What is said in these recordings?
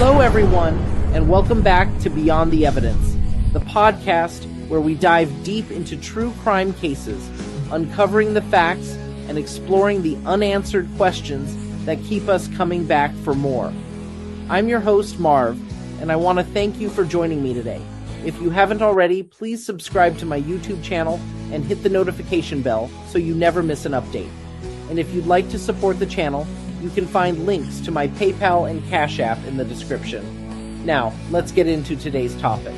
Hello, everyone, and welcome back to Beyond the Evidence, the podcast where we dive deep into true crime cases, uncovering the facts and exploring the unanswered questions that keep us coming back for more. I'm your host, Marv, and I want to thank you for joining me today. If you haven't already, please subscribe to my YouTube channel and hit the notification bell so you never miss an update. And if you'd like to support the channel, you can find links to my PayPal and Cash App in the description. Now, let's get into today's topic.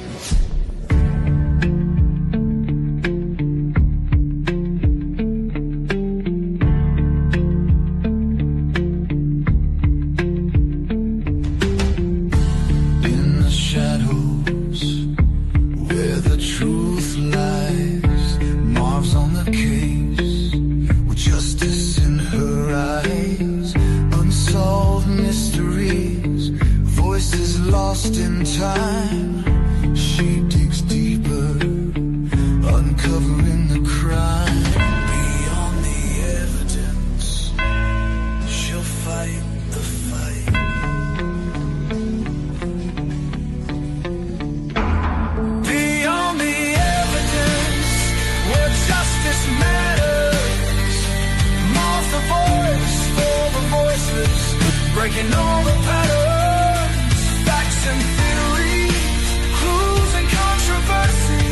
Breaking all the patterns, facts and theories, clues and controversy.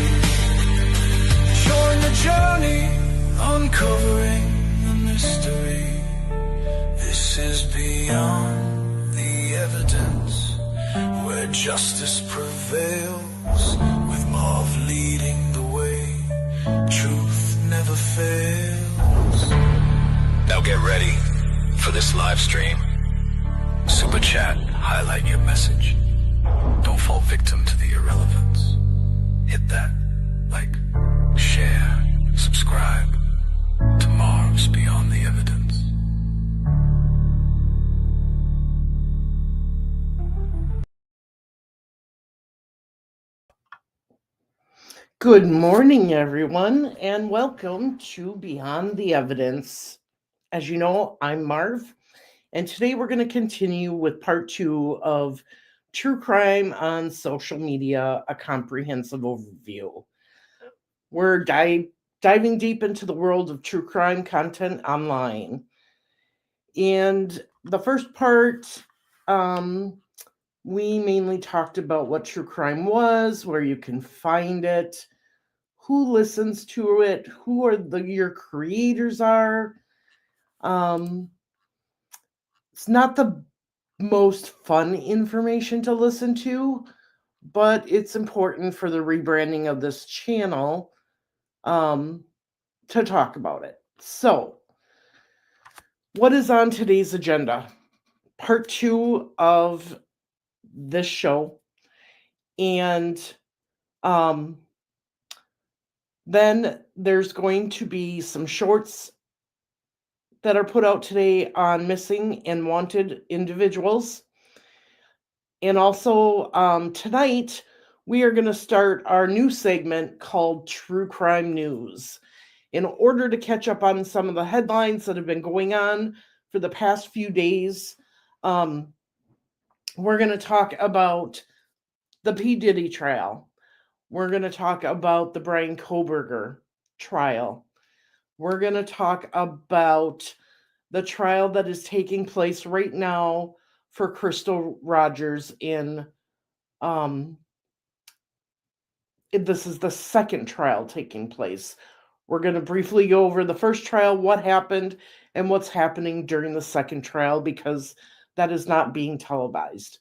Join the journey, uncovering the mystery. This is Beyond the Evidence, where justice prevails, with Marv leading the way. Truth never fails. Now get ready for this live stream. Super chat, highlight your message. Don't fall victim to the irrelevance. Hit that like, share, subscribe to Marv's Beyond the Evidence. Good morning, everyone, and welcome to Beyond the Evidence. As you know, I'm Marv. And today we're going to continue with part 2 of True Crime on Social Media, a comprehensive overview. We're diving deep into the world of true crime content online. And the first part, we mainly talked about what true crime was, where you can find it, who listens to it, who your creators are. It's not the most fun information to listen to, but it's important for the rebranding of this channel to talk about it. So, what is on today's agenda? Part 2 of this show, and then there's going to be some shorts that are put out today on missing and wanted individuals. And also tonight, we are going to start our new segment called True Crime News. In order to catch up on some of the headlines that have been going on for the past few days, we're going to talk about the P. Diddy trial. We're going to talk about the Brian Kohberger trial. We're going to talk about the trial that is taking place right now for Crystal Rogers in, this is the second trial taking place. We're going to briefly go over the first trial, what happened, and what's happening during the second trial, because that is not being televised.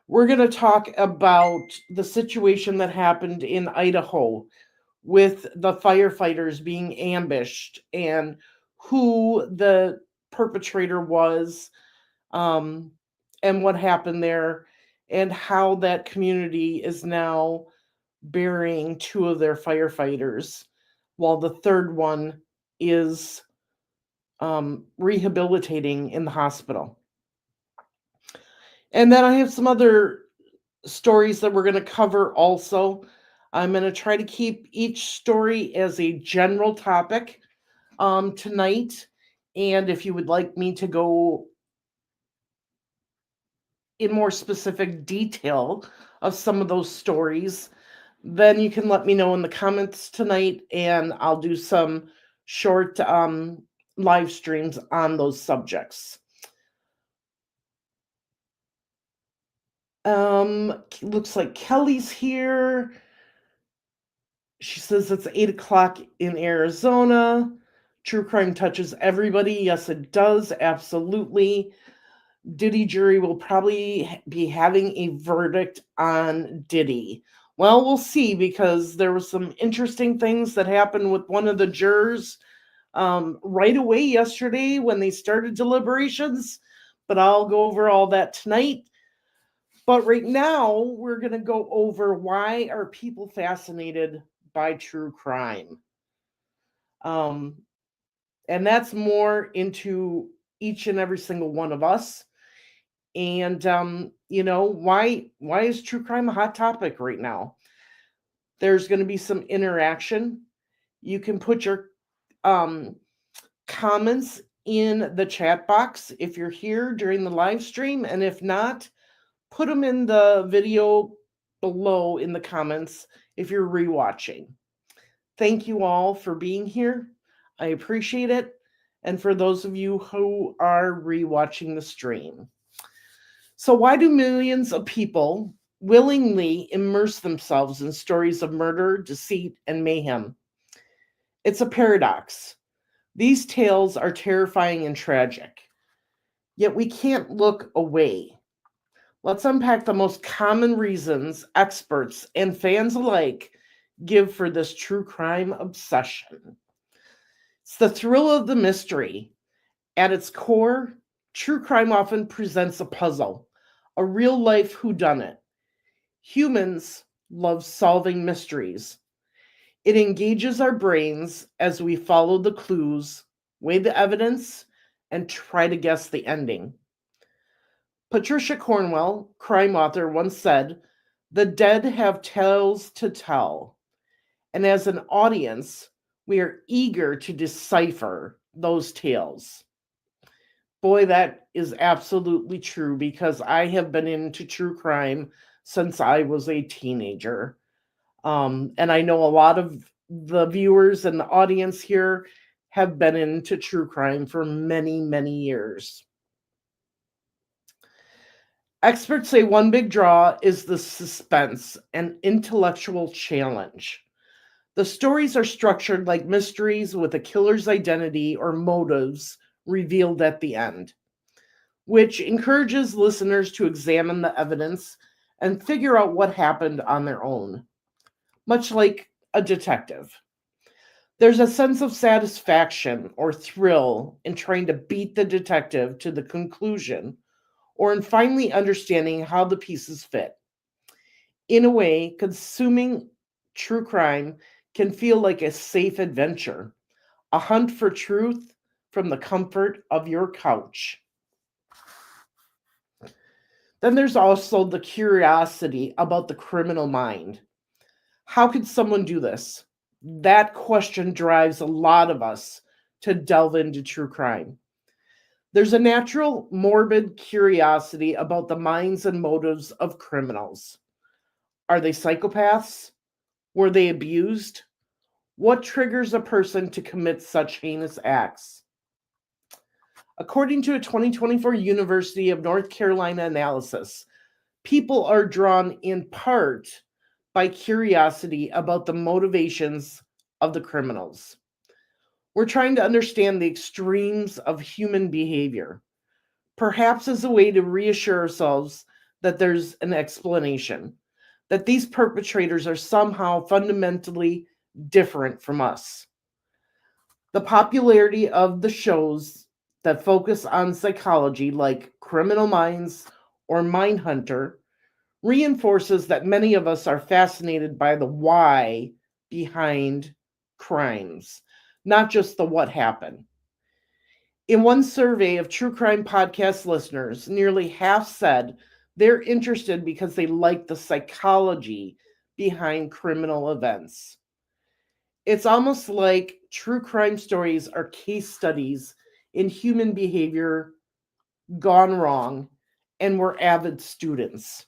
We're going to talk about the situation that happened in Idaho with the firefighters being ambushed and who the perpetrator was, and what happened there, and how that community is now burying 2 of their firefighters, while the third one is rehabilitating in the hospital. And then I have some other stories that we're going to cover also. I'm going to try to keep each story as a general topic tonight. And if you would like me to go in more specific detail of some of those stories, then you can let me know in the comments tonight, and I'll do some short live streams on those subjects. Looks like Kelly's here. She says it's 8 o'clock in Arizona. True crime touches everybody. Yes, it does. Absolutely. Diddy jury will probably be having a verdict on Diddy. Well, we'll see, because there was some interesting things that happened with one of the jurors right away yesterday when they started deliberations. But I'll go over all that tonight. But right now, we're going to go over why are people fascinated by true crime. And that's more into each and every single one of us. And why is true crime a hot topic right now? There's going to be some interaction. You can put your comments in the chat box if you're here during the live stream, and if not, put them in the video below in the comments if you're rewatching. Thank you all for being here. I appreciate it. And for those of you who are rewatching the stream. So why do millions of people willingly immerse themselves in stories of murder, deceit, and mayhem? It's a paradox. These tales are terrifying and tragic, yet we can't look away. Let's unpack the most common reasons experts and fans alike give for this true crime obsession. It's the thrill of the mystery. At its core, true crime often presents a puzzle, a real-life whodunit. Humans love solving mysteries. It engages our brains as we follow the clues, weigh the evidence, and try to guess the ending. Patricia Cornwell, crime author, once said, "The dead have tales to tell." And as an audience, we are eager to decipher those tales. Boy, that is absolutely true, because I have been into true crime since I was a teenager. And I know a lot of the viewers and the audience here have been into true crime for many, many years. Experts say one big draw is the suspense and intellectual challenge. The stories are structured like mysteries with a killer's identity or motives revealed at the end, which encourages listeners to examine the evidence and figure out what happened on their own, much like a detective. There's a sense of satisfaction or thrill in trying to beat the detective to the conclusion, or in finally understanding how the pieces fit. In a way, consuming true crime can feel like a safe adventure, a hunt for truth from the comfort of your couch. Then there's also the curiosity about the criminal mind. How could someone do this? That question drives a lot of us to delve into true crime. There's a natural, morbid curiosity about the minds and motives of criminals. Are they psychopaths? Were they abused? What triggers a person to commit such heinous acts? According to a 2024 University of North Carolina analysis, people are drawn in part by curiosity about the motivations of the criminals. We're trying to understand the extremes of human behavior, perhaps as a way to reassure ourselves that there's an explanation, that these perpetrators are somehow fundamentally different from us. The popularity of the shows that focus on psychology, like Criminal Minds or Mindhunter, reinforces that many of us are fascinated by the why behind crimes, not just the what happened. In one survey of true crime podcast listeners, nearly half said they're interested because they like the psychology behind criminal events. It's almost like true crime stories are case studies in human behavior gone wrong, and were avid students.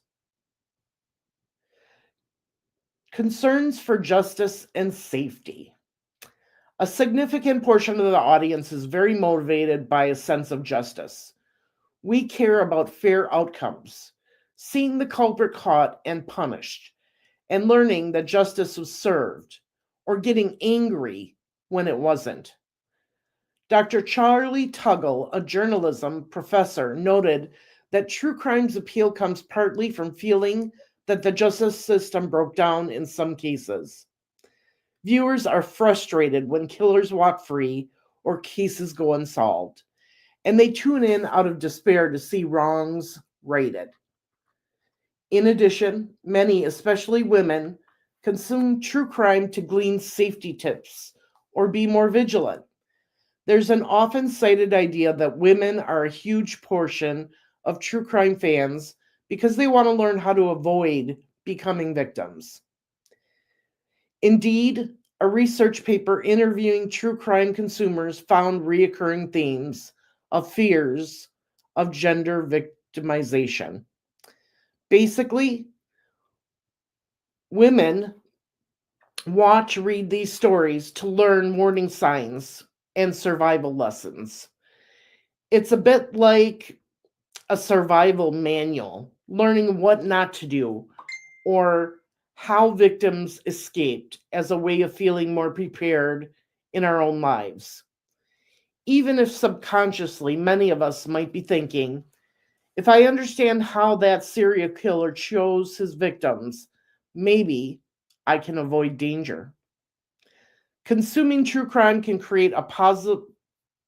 Concerns for justice and safety. A significant portion of the audience is very motivated by a sense of justice. We care about fair outcomes, seeing the culprit caught and punished, and learning that justice was served, or getting angry when it wasn't. Dr. Charlie Tuggle, a journalism professor, noted that true crime's appeal comes partly from feeling that the justice system broke down in some cases. Viewers are frustrated when killers walk free or cases go unsolved, and they tune in out of despair to see wrongs righted. In addition, many, especially women, consume true crime to glean safety tips or be more vigilant. There's an often cited idea that women are a huge portion of true crime fans because they want to learn how to avoid becoming victims. Indeed, a research paper interviewing true crime consumers found reoccurring themes of fears of gender victimization. Basically, women read these stories to learn warning signs and survival lessons. It's a bit like a survival manual, learning what not to do or how victims escaped as a way of feeling more prepared in our own lives. Even if subconsciously, many of us might be thinking, if I understand how that serial killer chose his victims, maybe I can avoid danger. Consuming true crime can create a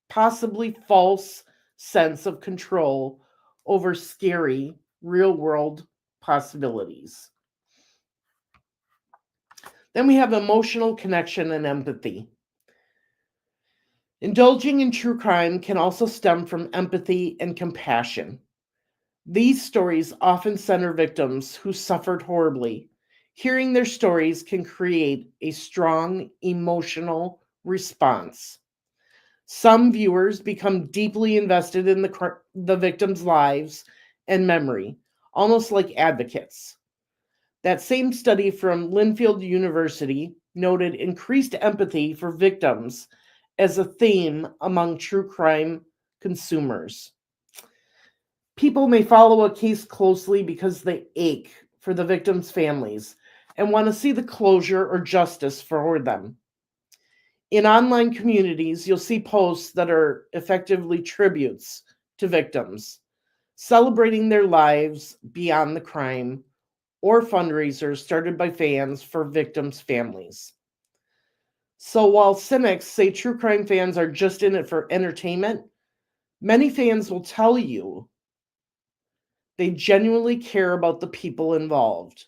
possibly false sense of control over scary, real world possibilities. Then we have emotional connection and empathy. Indulging in true crime can also stem from empathy and compassion. These stories often center victims who suffered horribly. Hearing their stories can create a strong emotional response. Some viewers become deeply invested in the victims' lives and memory, almost like advocates. That same study from Linfield University noted increased empathy for victims as a theme among true crime consumers. People may follow a case closely because they ache for the victims' families and want to see the closure or justice for them. In online communities, you'll see posts that are effectively tributes to victims, celebrating their lives beyond the crime, or fundraisers started by fans for victims' families. So while cynics say true crime fans are just in it for entertainment, many fans will tell you they genuinely care about the people involved.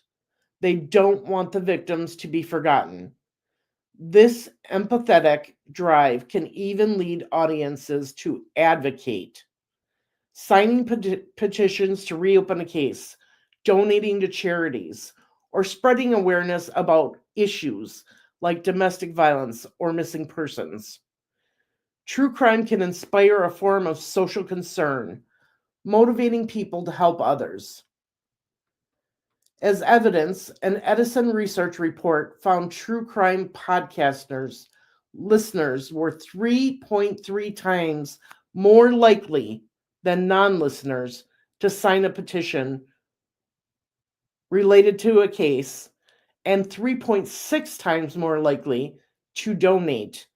They don't want the victims to be forgotten. This empathetic drive can even lead audiences to advocate, signing petitions to reopen a case, donating to charities, or spreading awareness about issues like domestic violence or missing persons. True crime can inspire a form of social concern, motivating people to help others. As evidence, an Edison research report found true crime podcasters listeners were 3.3 times more likely than non-listeners to sign a petition related to a case and 3.6 times more likely to donate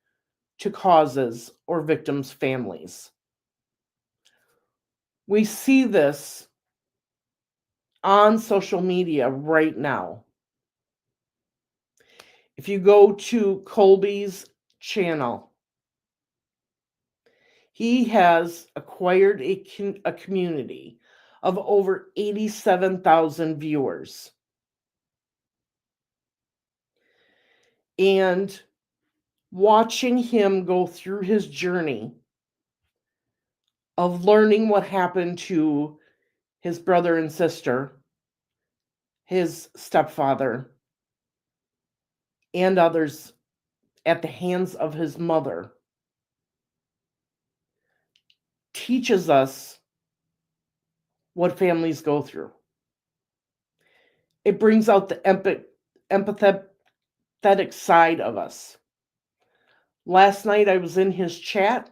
to causes or victims' families. We see this on social media right now. If you go to Colby's channel, he has acquired a community of over 87,000 viewers. And watching him go through his journey of learning what happened to his brother and sister, his stepfather, and others at the hands of his mother teaches us what families go through. It brings out the empathetic side of us. Last night I was in his chat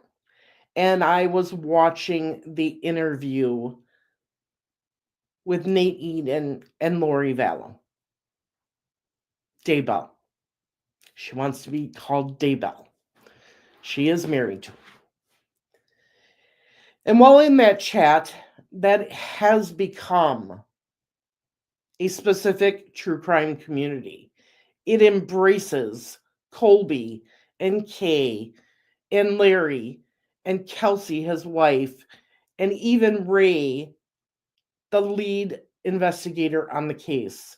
and I was watching the interview with Nate Eden and Lori Vallow. Daybell. She wants to be called Daybell. She is married to him. And while in that chat, that has become a specific true crime community. It embraces Colby and Kay and Larry and Kelsey, his wife, and even Ray, the lead investigator on the case.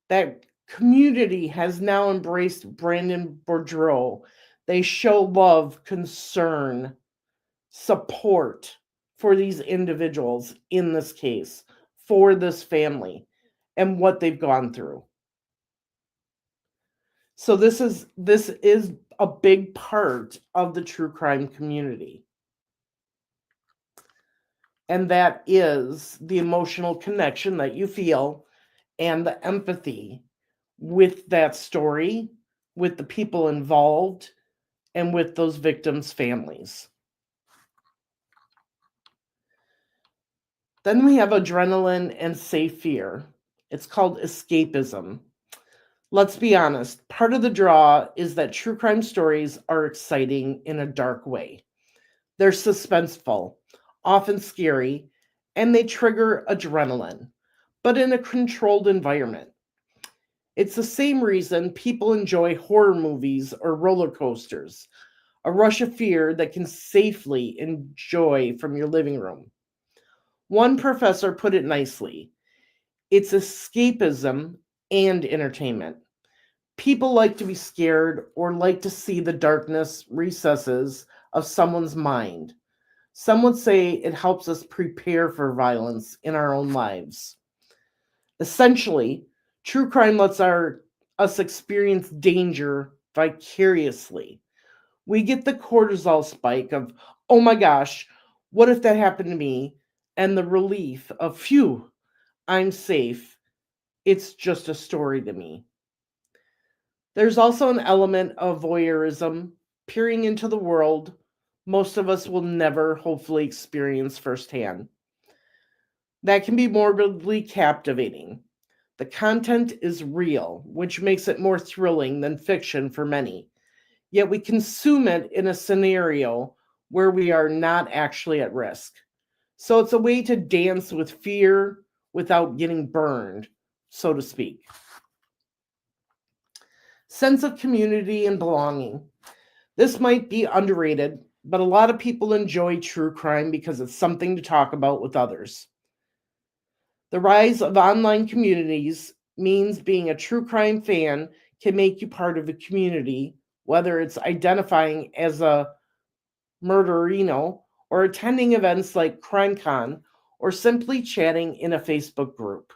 That community has now embraced Brandon Boudreaux. They show love, concern, support for these individuals in this case, for this family, and what they've gone through. So this is a big part of the true crime community. And that is the emotional connection that you feel and the empathy with that story, with the people involved, and with those victims' families. Then we have adrenaline and safe fear. It's called escapism. Let's be honest, part of the draw is that true crime stories are exciting in a dark way. They're suspenseful, often scary, and they trigger adrenaline, but in a controlled environment. It's the same reason people enjoy horror movies or roller coasters, a rush of fear that can safely enjoy from your living room. One professor put it nicely: it's escapism and entertainment. People like to be scared or like to see the darkness recesses of someone's mind. Some would say it helps us prepare for violence in our own lives. Essentially, true crime lets us experience danger vicariously. We get the cortisol spike of, oh my gosh, what if that happened to me? And the relief of, phew, I'm safe. It's just a story to me. There's also an element of voyeurism, peering into the world most of us will never hopefully experience firsthand. That can be morbidly captivating. The content is real, which makes it more thrilling than fiction for many. Yet we consume it in a scenario where we are not actually at risk. So it's a way to dance with fear without getting burned, so to speak. Sense of community and belonging. This might be underrated, but a lot of people enjoy true crime because it's something to talk about with others. The rise of online communities means being a true crime fan can make you part of a community, whether it's identifying as a murderino or attending events like CrimeCon or simply chatting in a Facebook group.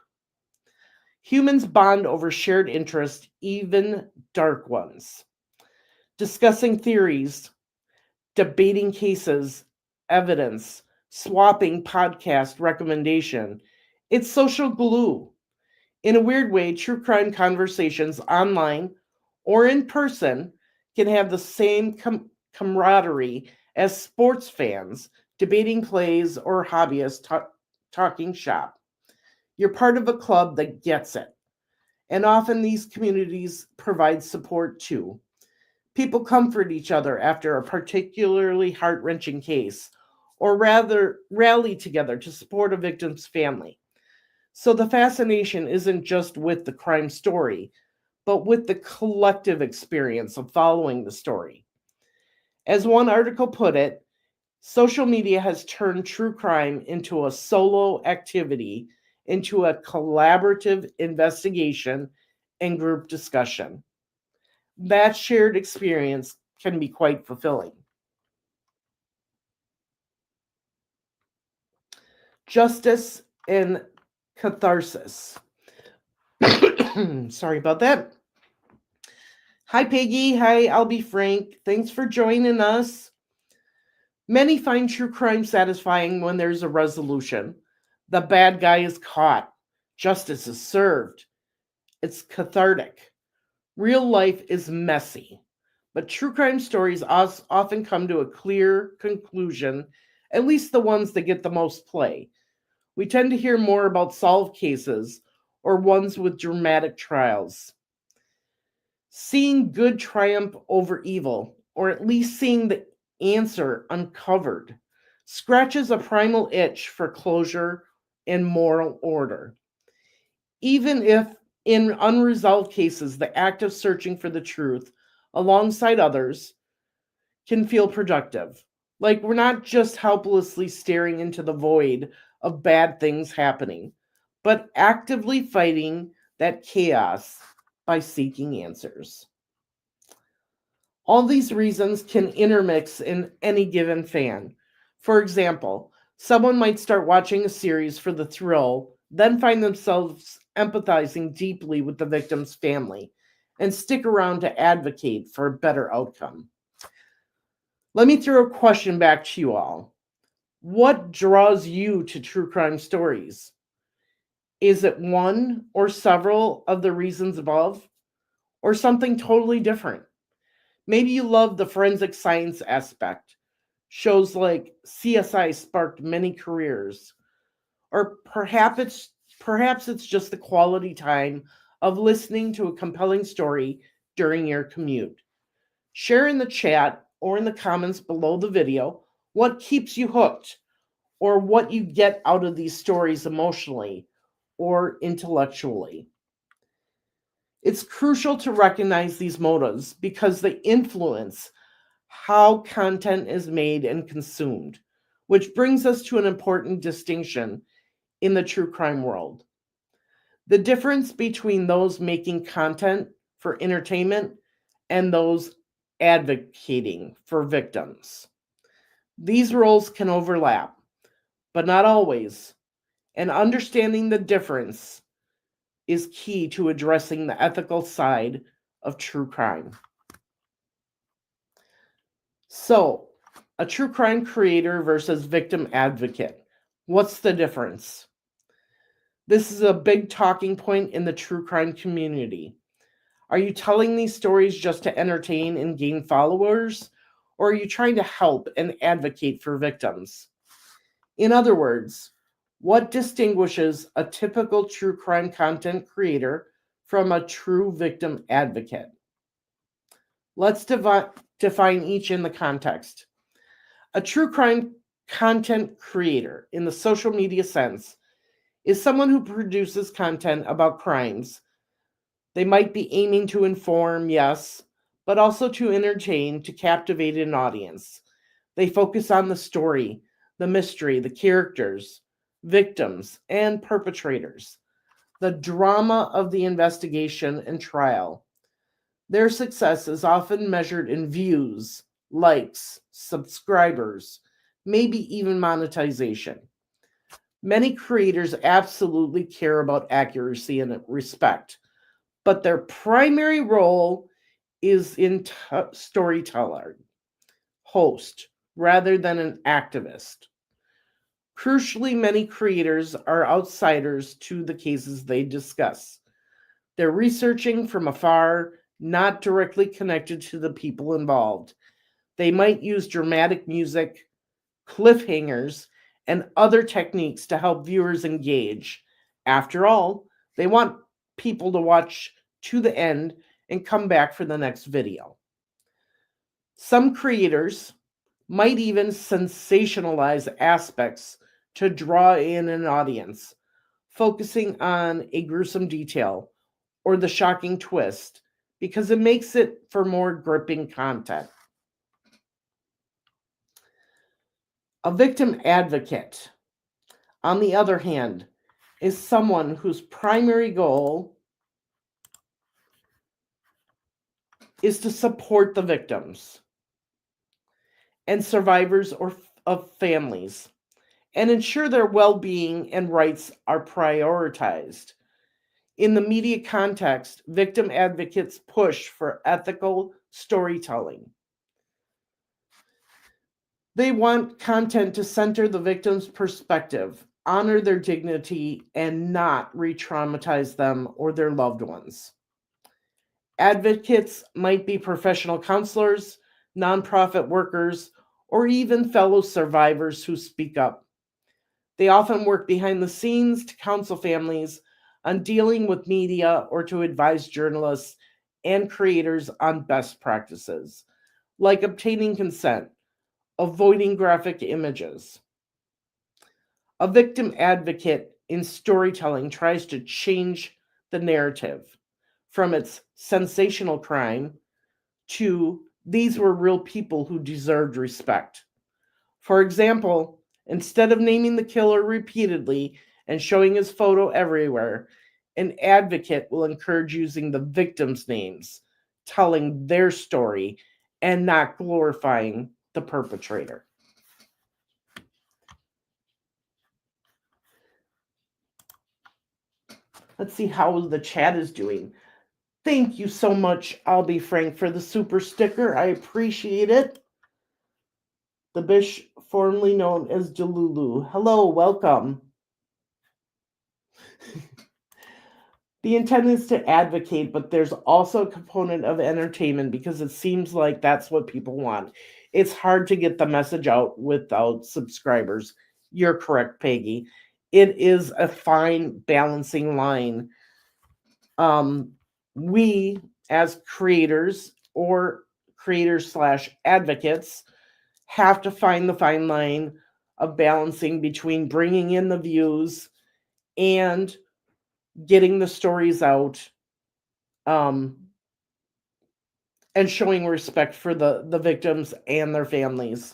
Humans bond over shared interests, even dark ones. Discussing theories, debating cases, evidence, swapping podcast recommendation. It's social glue. In a weird way, true crime conversations online or in person can have the same camaraderie as sports fans debating plays or hobbyists talking shop. You're part of a club that gets it. And often these communities provide support too. People comfort each other after a particularly heart-wrenching case, or rather rally together to support a victim's family. So the fascination isn't just with the crime story, but with the collective experience of following the story. As one article put it, social media has turned true crime into a solo activity, into a collaborative investigation and group discussion. That shared experience can be quite fulfilling. Justice and catharsis. Sorry about that. Hi, Peggy. Hi, I'll be Frank. Thanks for joining us. Many find true crime satisfying when there's a resolution. The bad guy is caught. Justice is served. It's cathartic. Real life is messy, but true crime stories often come to a clear conclusion, at least the ones that get the most play. We tend to hear more about solved cases or ones with dramatic trials. Seeing good triumph over evil, or at least seeing the answer uncovered, scratches a primal itch for closure and moral order. Even if in unresolved cases, the act of searching for the truth alongside others can feel productive. Like we're not just helplessly staring into the void of bad things happening, but actively fighting that chaos by seeking answers. All these reasons can intermix in any given fan. For example, someone might start watching a series for the thrill, then find themselves empathizing deeply with the victim's family, and stick around to advocate for a better outcome. Let me throw a question back to you all. What draws you to true crime stories? Is it one or several of the reasons above, or something totally different? Maybe you love the forensic science aspect. Shows like CSI sparked many careers. Or perhaps it's just the quality time of listening to a compelling story during your commute. Share in the chat or in the comments below the video what keeps you hooked or what you get out of these stories emotionally or intellectually. It's crucial to recognize these motives because they influence how content is made and consumed, which brings us to an important distinction in the true crime world. The difference between those making content for entertainment and those advocating for victims. These roles can overlap, but not always, and understanding the difference is key to addressing the ethical side of true crime. So, a true crime creator versus victim advocate. What's the difference? This is a big talking point in the true crime community. Are you telling these stories just to entertain and gain followers? Or are you trying to help and advocate for victims? In other words, what distinguishes a typical true crime content creator from a true victim advocate? Let's define each in the context. A true crime content creator, in the social media sense, is someone who produces content about crimes. They might be aiming to inform, yes, but also to entertain, to captivate an audience. They focus on the story, the mystery, the characters, victims, and perpetrators, the drama of the investigation and trial. Their success is often measured in views, likes, subscribers, maybe even monetization. Many creators absolutely care about accuracy and respect, but their primary role is in storyteller, host, rather than an activist. Crucially, many creators are outsiders to the cases they discuss. They're researching from afar, not directly connected to the people involved. They might use dramatic music, cliffhangers, and other techniques to help viewers engage. After all, they want people to watch to the end and come back for the next video. Some creators might even sensationalize aspects to draw in an audience, focusing on a gruesome detail or the shocking twist because it makes it for more gripping content. A victim advocate, on the other hand, is someone whose primary goal is to support the victims and survivors of families and ensure their well-being and rights are prioritized. In the media context, victim advocates push for ethical storytelling. They want content to center the victim's perspective, honor their dignity and not re-traumatize them or their loved ones. Advocates might be professional counselors, nonprofit workers, or even fellow survivors who speak up. They often work behind the scenes to counsel families on dealing with media or to advise journalists and creators on best practices, like obtaining consent, avoiding graphic images. A victim advocate in storytelling tries to change the narrative from its sensational crime to these were real people who deserved respect. For example, instead of naming the killer repeatedly and showing his photo everywhere, an advocate will encourage using the victims' names, telling their story, and not glorifying the perpetrator. Let's see how the chat is doing. Thank you so much, I'll be frank, for the super sticker. I appreciate it. The Bish, formerly known as Delulu. Hello, welcome. The intent is to advocate, but there's also a component of entertainment because it seems like that's what people want. It's hard to get the message out without subscribers. You're correct, Peggy. It is a fine balancing line. We, as creators or creators slash advocates, have to find the fine line of balancing between bringing in the views and getting the stories out, and showing respect for the victims and their families.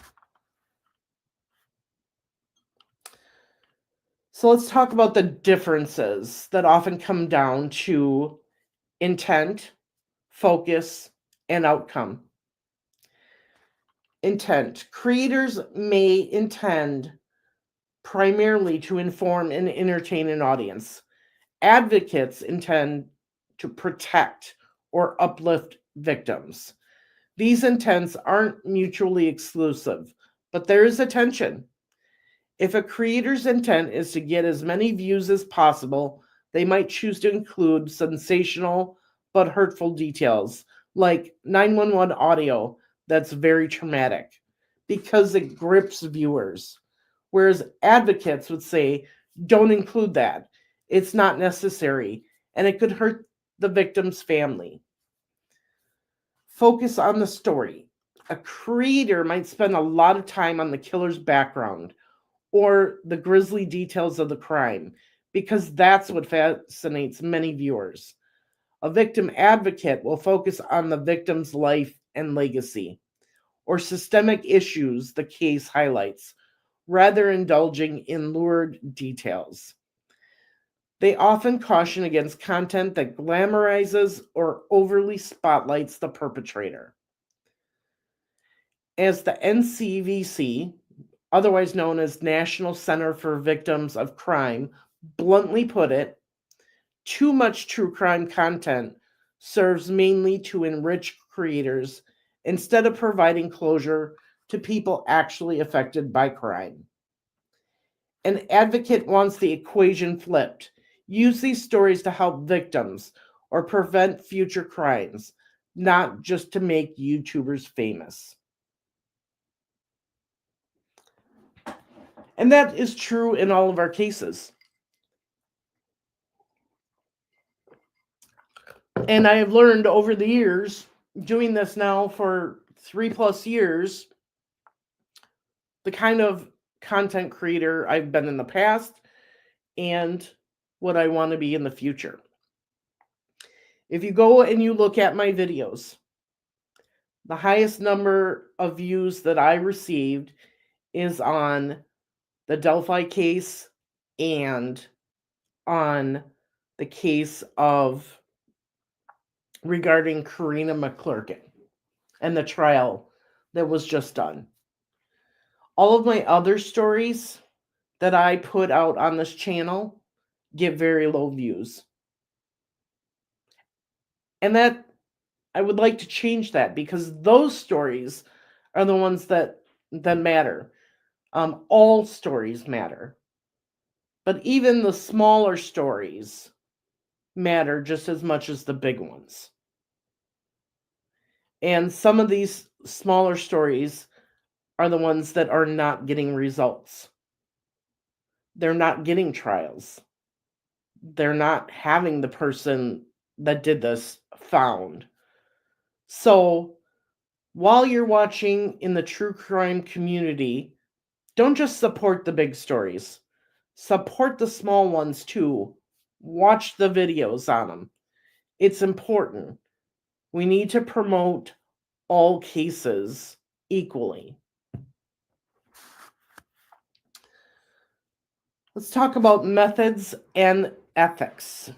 So let's talk about the differences that often come down to intent, focus, and outcome. Intent. Creators may intend primarily to inform and entertain an audience. Advocates intend to protect or uplift victims. These intents aren't mutually exclusive, but there is a tension. If a creator's intent is to get as many views as possible, they might choose to include sensational but hurtful details, like 911 audio that's very traumatic, because it grips viewers. Whereas advocates would say, don't include that. It's not necessary, and it could hurt the victim's family. Focus on the story. A creator might spend a lot of time on the killer's background or the grisly details of the crime because that's what fascinates many viewers. A victim advocate will focus on the victim's life and legacy or systemic issues the case highlights, rather indulging in lurid details. They often caution against content that glamorizes or overly spotlights the perpetrator. As the NCVC, otherwise known as National Center for Victims of Crime, bluntly put it, too much true crime content serves mainly to enrich creators instead of providing closure to people actually affected by crime. An advocate wants the equation flipped. Use these stories to help victims or prevent future crimes, not just to make YouTubers famous. And that is true in all of our cases. And I have learned over the years, doing this now for 3+ years, the kind of content creator I've been in the past and what I want to be in the future. If you go and you look at my videos, the highest number of views that I received is on the Delphi case and on the case of regarding Karina McClurkin and the trial that was just done. All of my other stories that I put out on this channel get very low views. And that I would like to change that because those stories are the ones that matter. All stories matter. But even the smaller stories matter just as much as the big ones. And some of these smaller stories are the ones that are not getting results. They're not getting trials. They're not having the person that did this found. So while you're watching in the true crime community, don't just support the big stories. Support the small ones too. Watch the videos on them. It's important. We need to promote all cases equally. Let's talk about methods and ethics.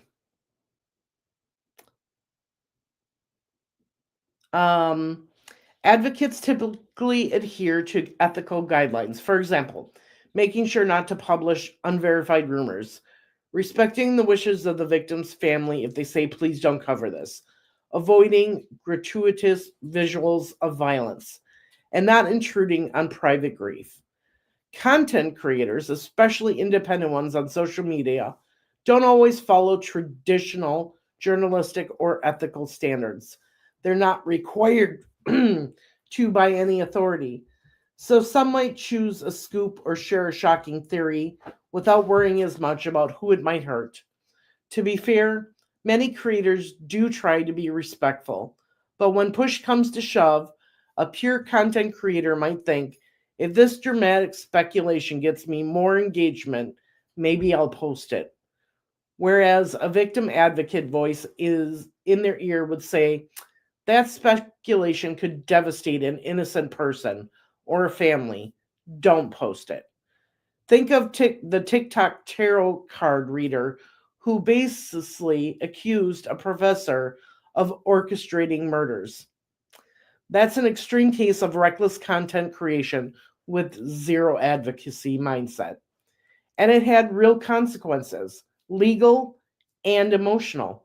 Advocates typically adhere to ethical guidelines. For example, making sure not to publish unverified rumors, respecting the wishes of the victim's family if they say, please don't cover this, avoiding gratuitous visuals of violence, and not intruding on private grief. Content creators, especially independent ones on social media, don't always follow traditional journalistic or ethical standards. They're not required to by any authority. So some might choose a scoop or share a shocking theory without worrying as much about who it might hurt. To be fair, many creators do try to be respectful, but when push comes to shove, a pure content creator might think, if this dramatic speculation gets me more engagement, maybe I'll post it. Whereas a victim advocate voice is in their ear would say, that speculation could devastate an innocent person or a family. Don't post it. Think of the TikTok tarot card reader who basically accused a professor of orchestrating murders. That's an extreme case of reckless content creation with zero advocacy mindset. And it had real consequences, legal and emotional.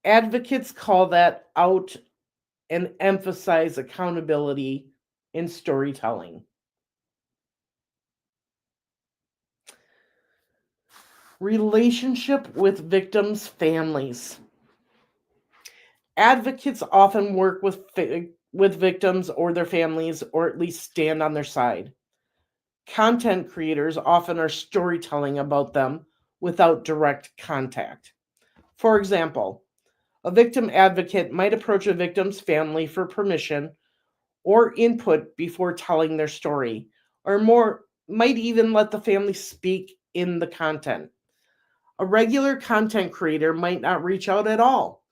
Advocates call that out and emphasize accountability in storytelling. Relationship with victims' families. Advocates often work with victims or their families, or at least stand on their side. Content creators often are storytelling about them without direct contact. For example, a victim advocate might approach a victim's family for permission or input before telling their story, or more, might even let the family speak in the content. A regular content creator might not reach out at all.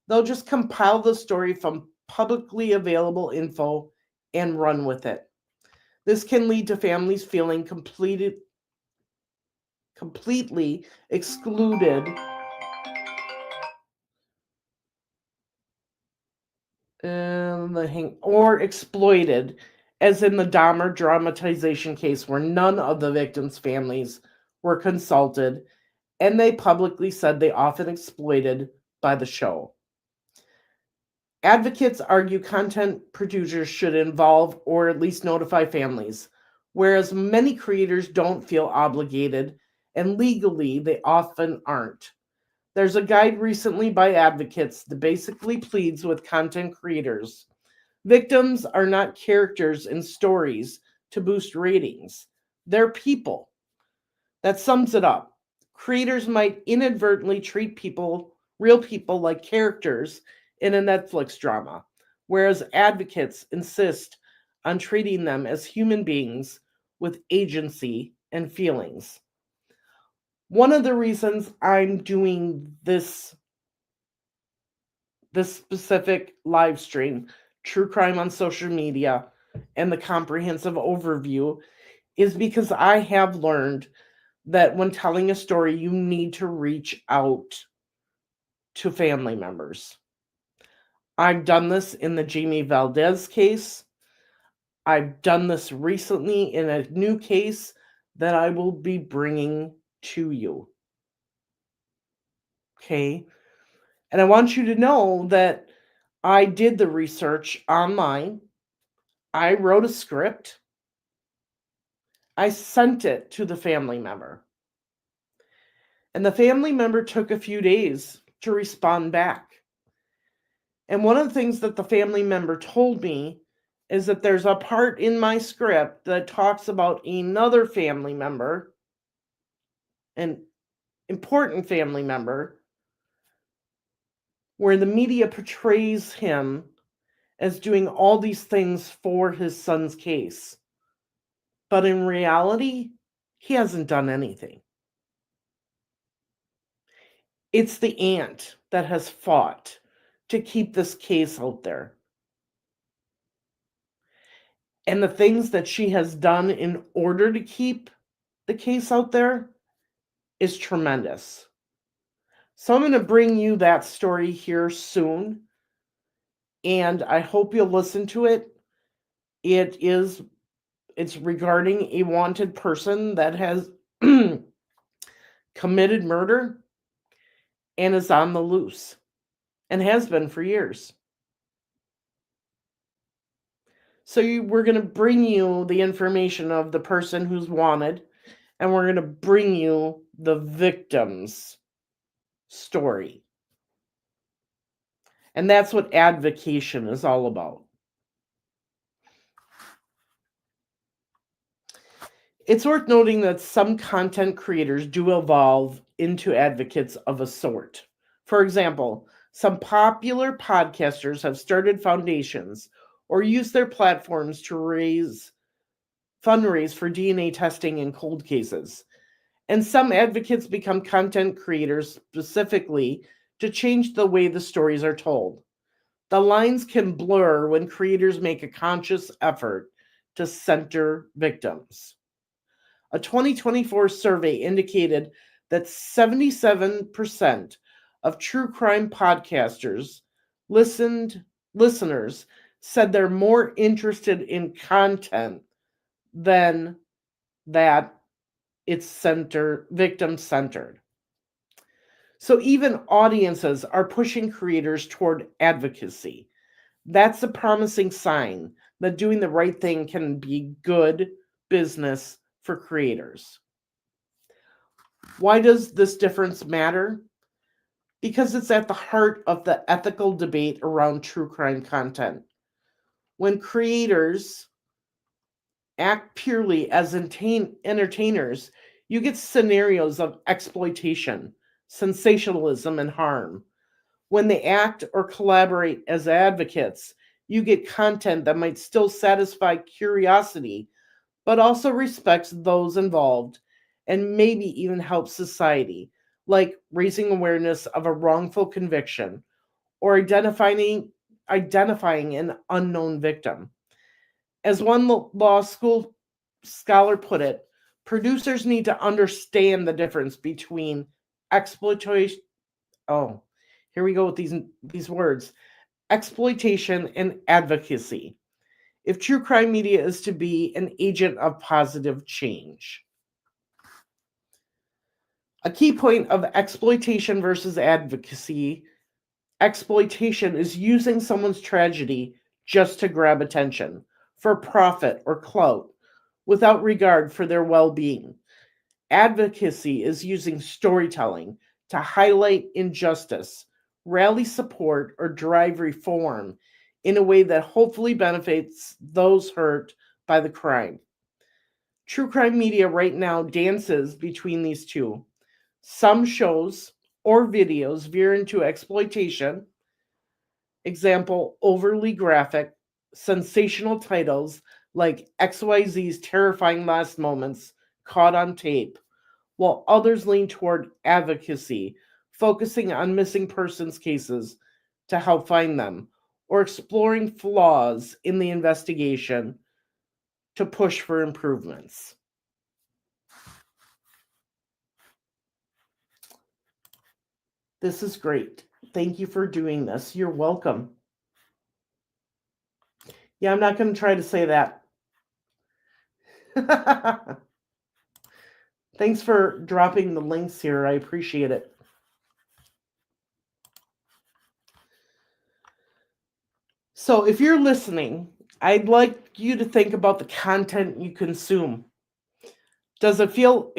They'll just compile the story from publicly available info and run with it. This can lead to families feeling completely excluded or exploited, as in the Dahmer dramatization case where none of the victims' families were consulted and they publicly said they often exploited by the show. Advocates argue content producers should involve or at least notify families, whereas many creators don't feel obligated, and legally they often aren't. There's a guide recently by advocates that basically pleads with content creators. Victims are not characters in stories to boost ratings, they're people. That sums it up. Creators might inadvertently treat real people, like characters in a Netflix drama, whereas advocates insist on treating them as human beings with agency and feelings. One of the reasons I'm doing this specific live stream, True Crime on Social Media, and the comprehensive overview is because I have learned that when telling a story, you need to reach out to family members. I've done this in the Jamie Valdez case. I've done this recently in a new case that I will be bringing to you. Okay? And I want you to know that I did the research online. I wrote a script. I sent it to the family member. And the family member took a few days to respond back. And one of the things that the family member told me is that there's a part in my script that talks about another family member, an important family member, where the media portrays him as doing all these things for his son's case. But in reality, he hasn't done anything. It's the aunt that has fought to keep this case out there. And the things that she has done in order to keep the case out there is tremendous. So I'm going to bring you that story here soon, and I hope you'll listen to it. It's regarding a wanted person that has committed murder and is on the loose and has been for years. So we're going to bring you the information of the person who's wanted, and we're going to bring you the victim's story. And that's what advocacy is all about. It's worth noting that some content creators do evolve into advocates of a sort. For example, some popular podcasters have started foundations or use their platforms to fundraise for DNA testing in cold cases. And some advocates become content creators specifically to change the way the stories are told. The lines can blur when creators make a conscious effort to center victims. A 2024 survey indicated that 77% of true crime podcasters listeners said they're more interested in content than that it's victim centered. So even audiences are pushing creators toward advocacy. That's a promising sign that doing the right thing can be good business for creators. Why does this difference matter? Because it's at the heart of the ethical debate around true crime content. When creators act purely as entertainers, you get scenarios of exploitation, sensationalism, and harm. When they act or collaborate as advocates, you get content that might still satisfy curiosity, but also respects those involved and maybe even helps society, like raising awareness of a wrongful conviction or identifying an unknown victim. As one law school scholar put it, producers need to understand the difference between exploitation. Oh, here we go with these words: exploitation and advocacy, if true crime media is to be an agent of positive change. A key point of exploitation versus advocacy: exploitation is using someone's tragedy just to grab attention, for profit or clout, without regard for their well-being. Advocacy is using storytelling to highlight injustice, rally support, or drive reform in a way that hopefully benefits those hurt by the crime. True crime media right now dances between these two. Some shows or videos veer into exploitation. Example, overly graphic, sensational titles like XYZ's terrifying last moments caught on tape, while others lean toward advocacy, focusing on missing persons cases to help find them, or exploring flaws in the investigation to push for improvements. This is great. Thank you for doing this. You're welcome. Yeah, I'm not going to try to say that. Thanks for dropping the links here. I appreciate it. So if you're listening, I'd like you to think about the content you consume. Does it feel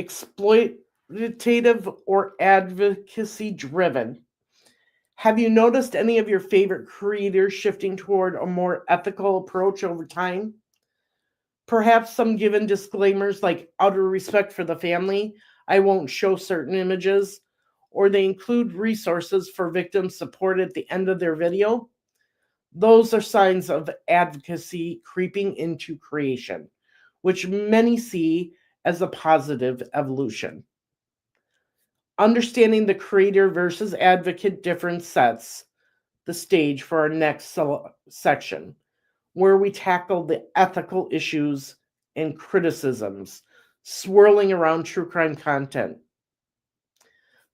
exploitative or advocacy driven? Have you noticed any of your favorite creators shifting toward a more ethical approach over time? Perhaps some given disclaimers like outer respect for the family, I won't show certain images, or they include resources for victim support at the end of their video. Those are signs of advocacy creeping into creation, which many see as a positive evolution. Understanding the creator versus advocate difference sets the stage for our next section, where we tackle the ethical issues and criticisms swirling around true crime content.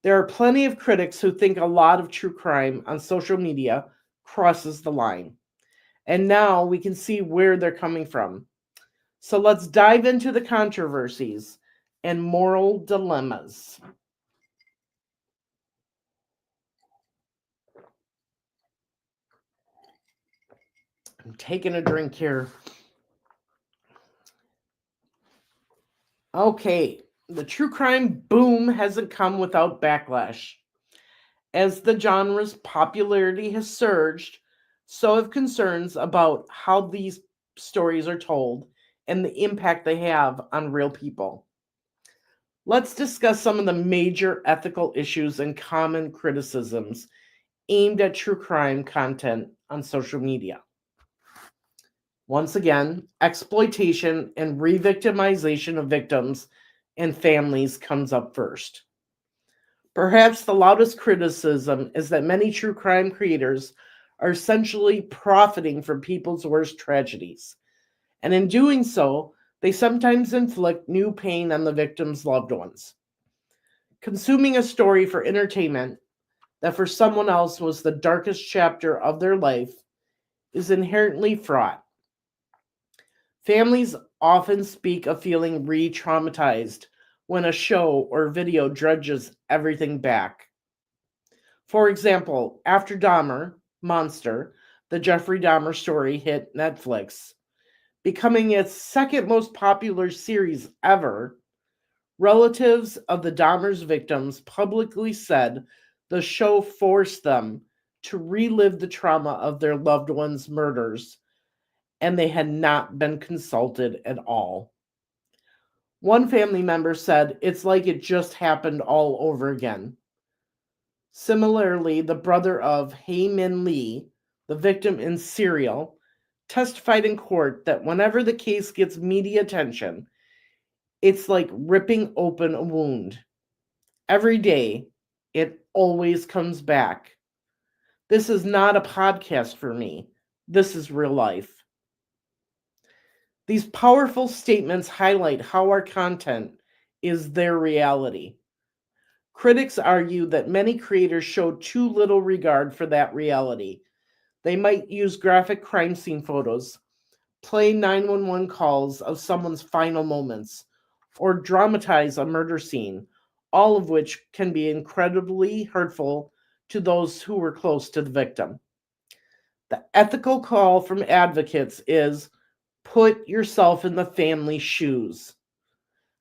There are plenty of critics who think a lot of true crime on social media crosses the line. And now we can see where they're coming from. So let's dive into the controversies and moral dilemmas. I'm taking a drink here. Okay, the true crime boom hasn't come without backlash. As the genre's popularity has surged, so have concerns about how these stories are told and the impact they have on real people. Let's discuss some of the major ethical issues and common criticisms aimed at true crime content on social media. Once again, exploitation and re-victimization of victims and families comes up first. Perhaps the loudest criticism is that many true crime creators are essentially profiting from people's worst tragedies. And in doing so, they sometimes inflict new pain on the victims' loved ones. Consuming a story for entertainment that for someone else was the darkest chapter of their life is inherently fraught. Families often speak of feeling re traumatized when a show or video dredges everything back. For example, after Dahmer, Monster, the Jeffrey Dahmer story hit Netflix, becoming its second most popular series ever, relatives of the Dahmer's victims publicly said the show forced them to relive the trauma of their loved ones' murders, and they had not been consulted at all. One family member said it's like it just happened all over again. Similarly, the brother of Hae Min Lee, the victim in Serial, testified in court that whenever the case gets media attention, it's like ripping open a wound. Every day, it always comes back. This is not a podcast for me. This is real life. These powerful statements highlight how our content is their reality. Critics argue that many creators show too little regard for that reality. They might use graphic crime scene photos, play 911 calls of someone's final moments, or dramatize a murder scene, all of which can be incredibly hurtful to those who were close to the victim. The ethical call from advocates is put yourself in the family's shoes.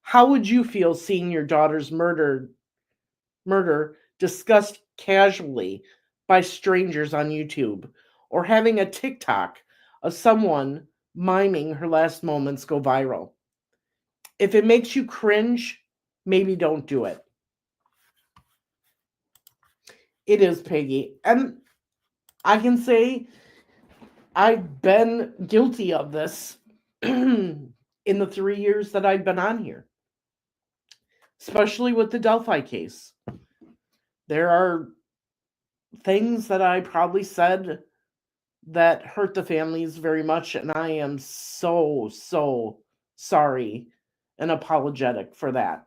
How would you feel seeing your daughter's murder discussed casually by strangers on YouTube, or having a TikTok of someone miming her last moments go viral? If it makes you cringe, maybe don't do it. It is, Peggy. And I can say I've been guilty of this in the 3 years that I've been on here, especially with the Delphi case. There are things that I probably said that hurt the families very much, and I am so, so sorry and apologetic for that.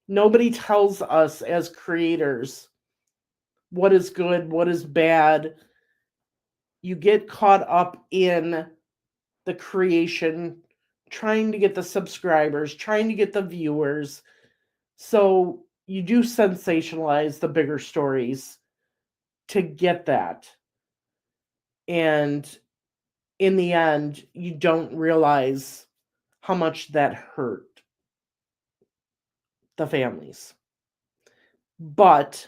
Nobody tells us as creators what is good, what is bad. You get caught up in the creation, trying to get the subscribers, trying to get the viewers. So you do sensationalize the bigger stories to get that. And in the end, you don't realize how much that hurt the families. But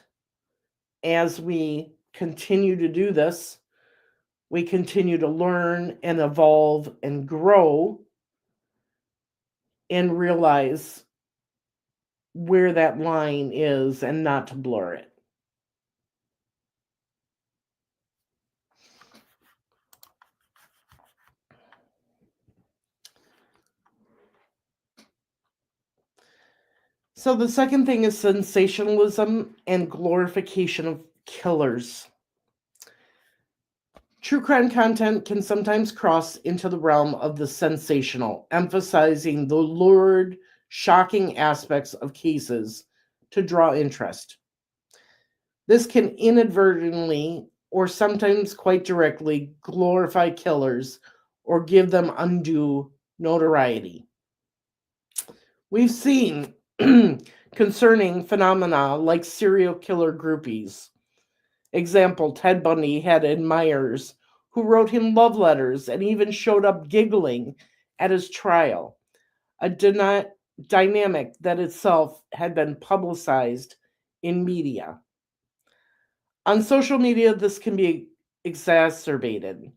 as we continue to do this, we continue to learn and evolve and grow and realize where that line is and not to blur it. So the second thing is sensationalism and glorification of killers. True crime content can sometimes cross into the realm of the sensational, emphasizing the lurid, shocking aspects of cases to draw interest. This can inadvertently, or sometimes quite directly, glorify killers or give them undue notoriety. We've seen concerning phenomena like serial killer groupies. Example, Ted Bundy had admirers who wrote him love letters and even showed up giggling at his trial, a dynamic that itself had been publicized in media. On social media, this can be exacerbated.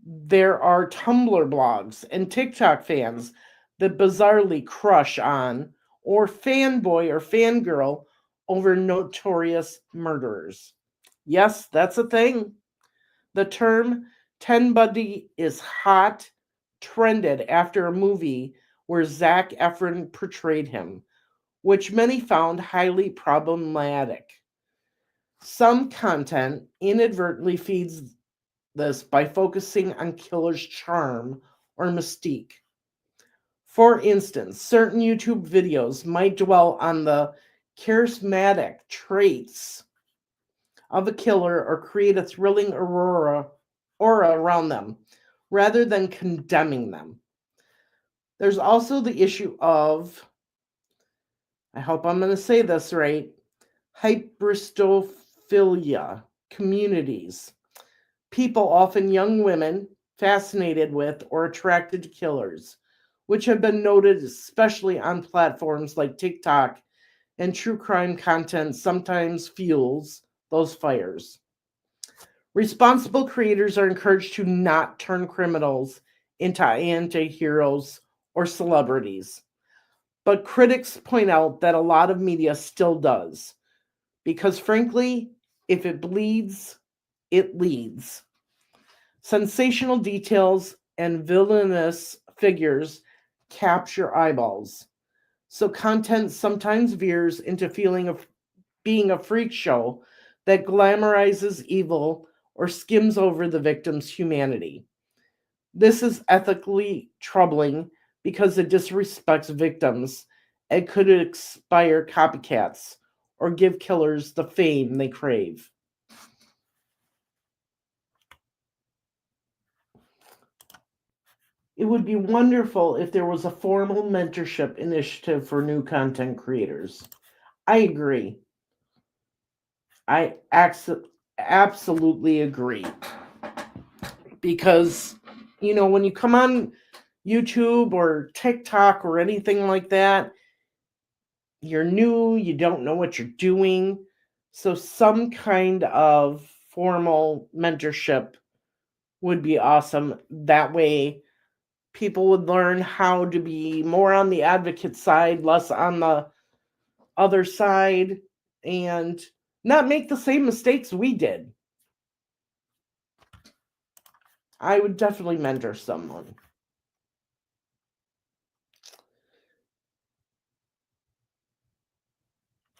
There are Tumblr blogs and TikTok fans that bizarrely crush on or fanboy or fangirl over notorious murderers. Yes, that's a thing. The term Ted Bundy is hot trended after a movie where Zac Efron portrayed him, which many found highly problematic. Some content inadvertently feeds this by focusing on killer's charm or mystique. For instance, certain YouTube videos might dwell on the charismatic traits of a killer or create a thrilling aura around them rather than condemning them. There's also the issue of, I hope I'm going to say this right, hybristophilia communities. People, often young women, fascinated with or attracted to killers, which have been noted especially on platforms like TikTok, and true crime content sometimes fuels those fires. Responsible creators are encouraged to not turn criminals into anti-heroes or celebrities. But critics point out that a lot of media still does. Because frankly, if it bleeds, it leads. Sensational details and villainous figures capture eyeballs. So content sometimes veers into feeling of being a freak show that glamorizes evil or skims over the victim's humanity. This is ethically troubling because it disrespects victims and could inspire copycats or give killers the fame they crave. It would be wonderful if there was a formal mentorship initiative for new content creators. I agree. I absolutely agree. Because, when you come on YouTube or TikTok or anything like that, you're new, you don't know what you're doing. So, some kind of formal mentorship would be awesome. That way, people would learn how to be more on the advocate side, less on the other side, and not make the same mistakes we did. I would definitely mentor someone.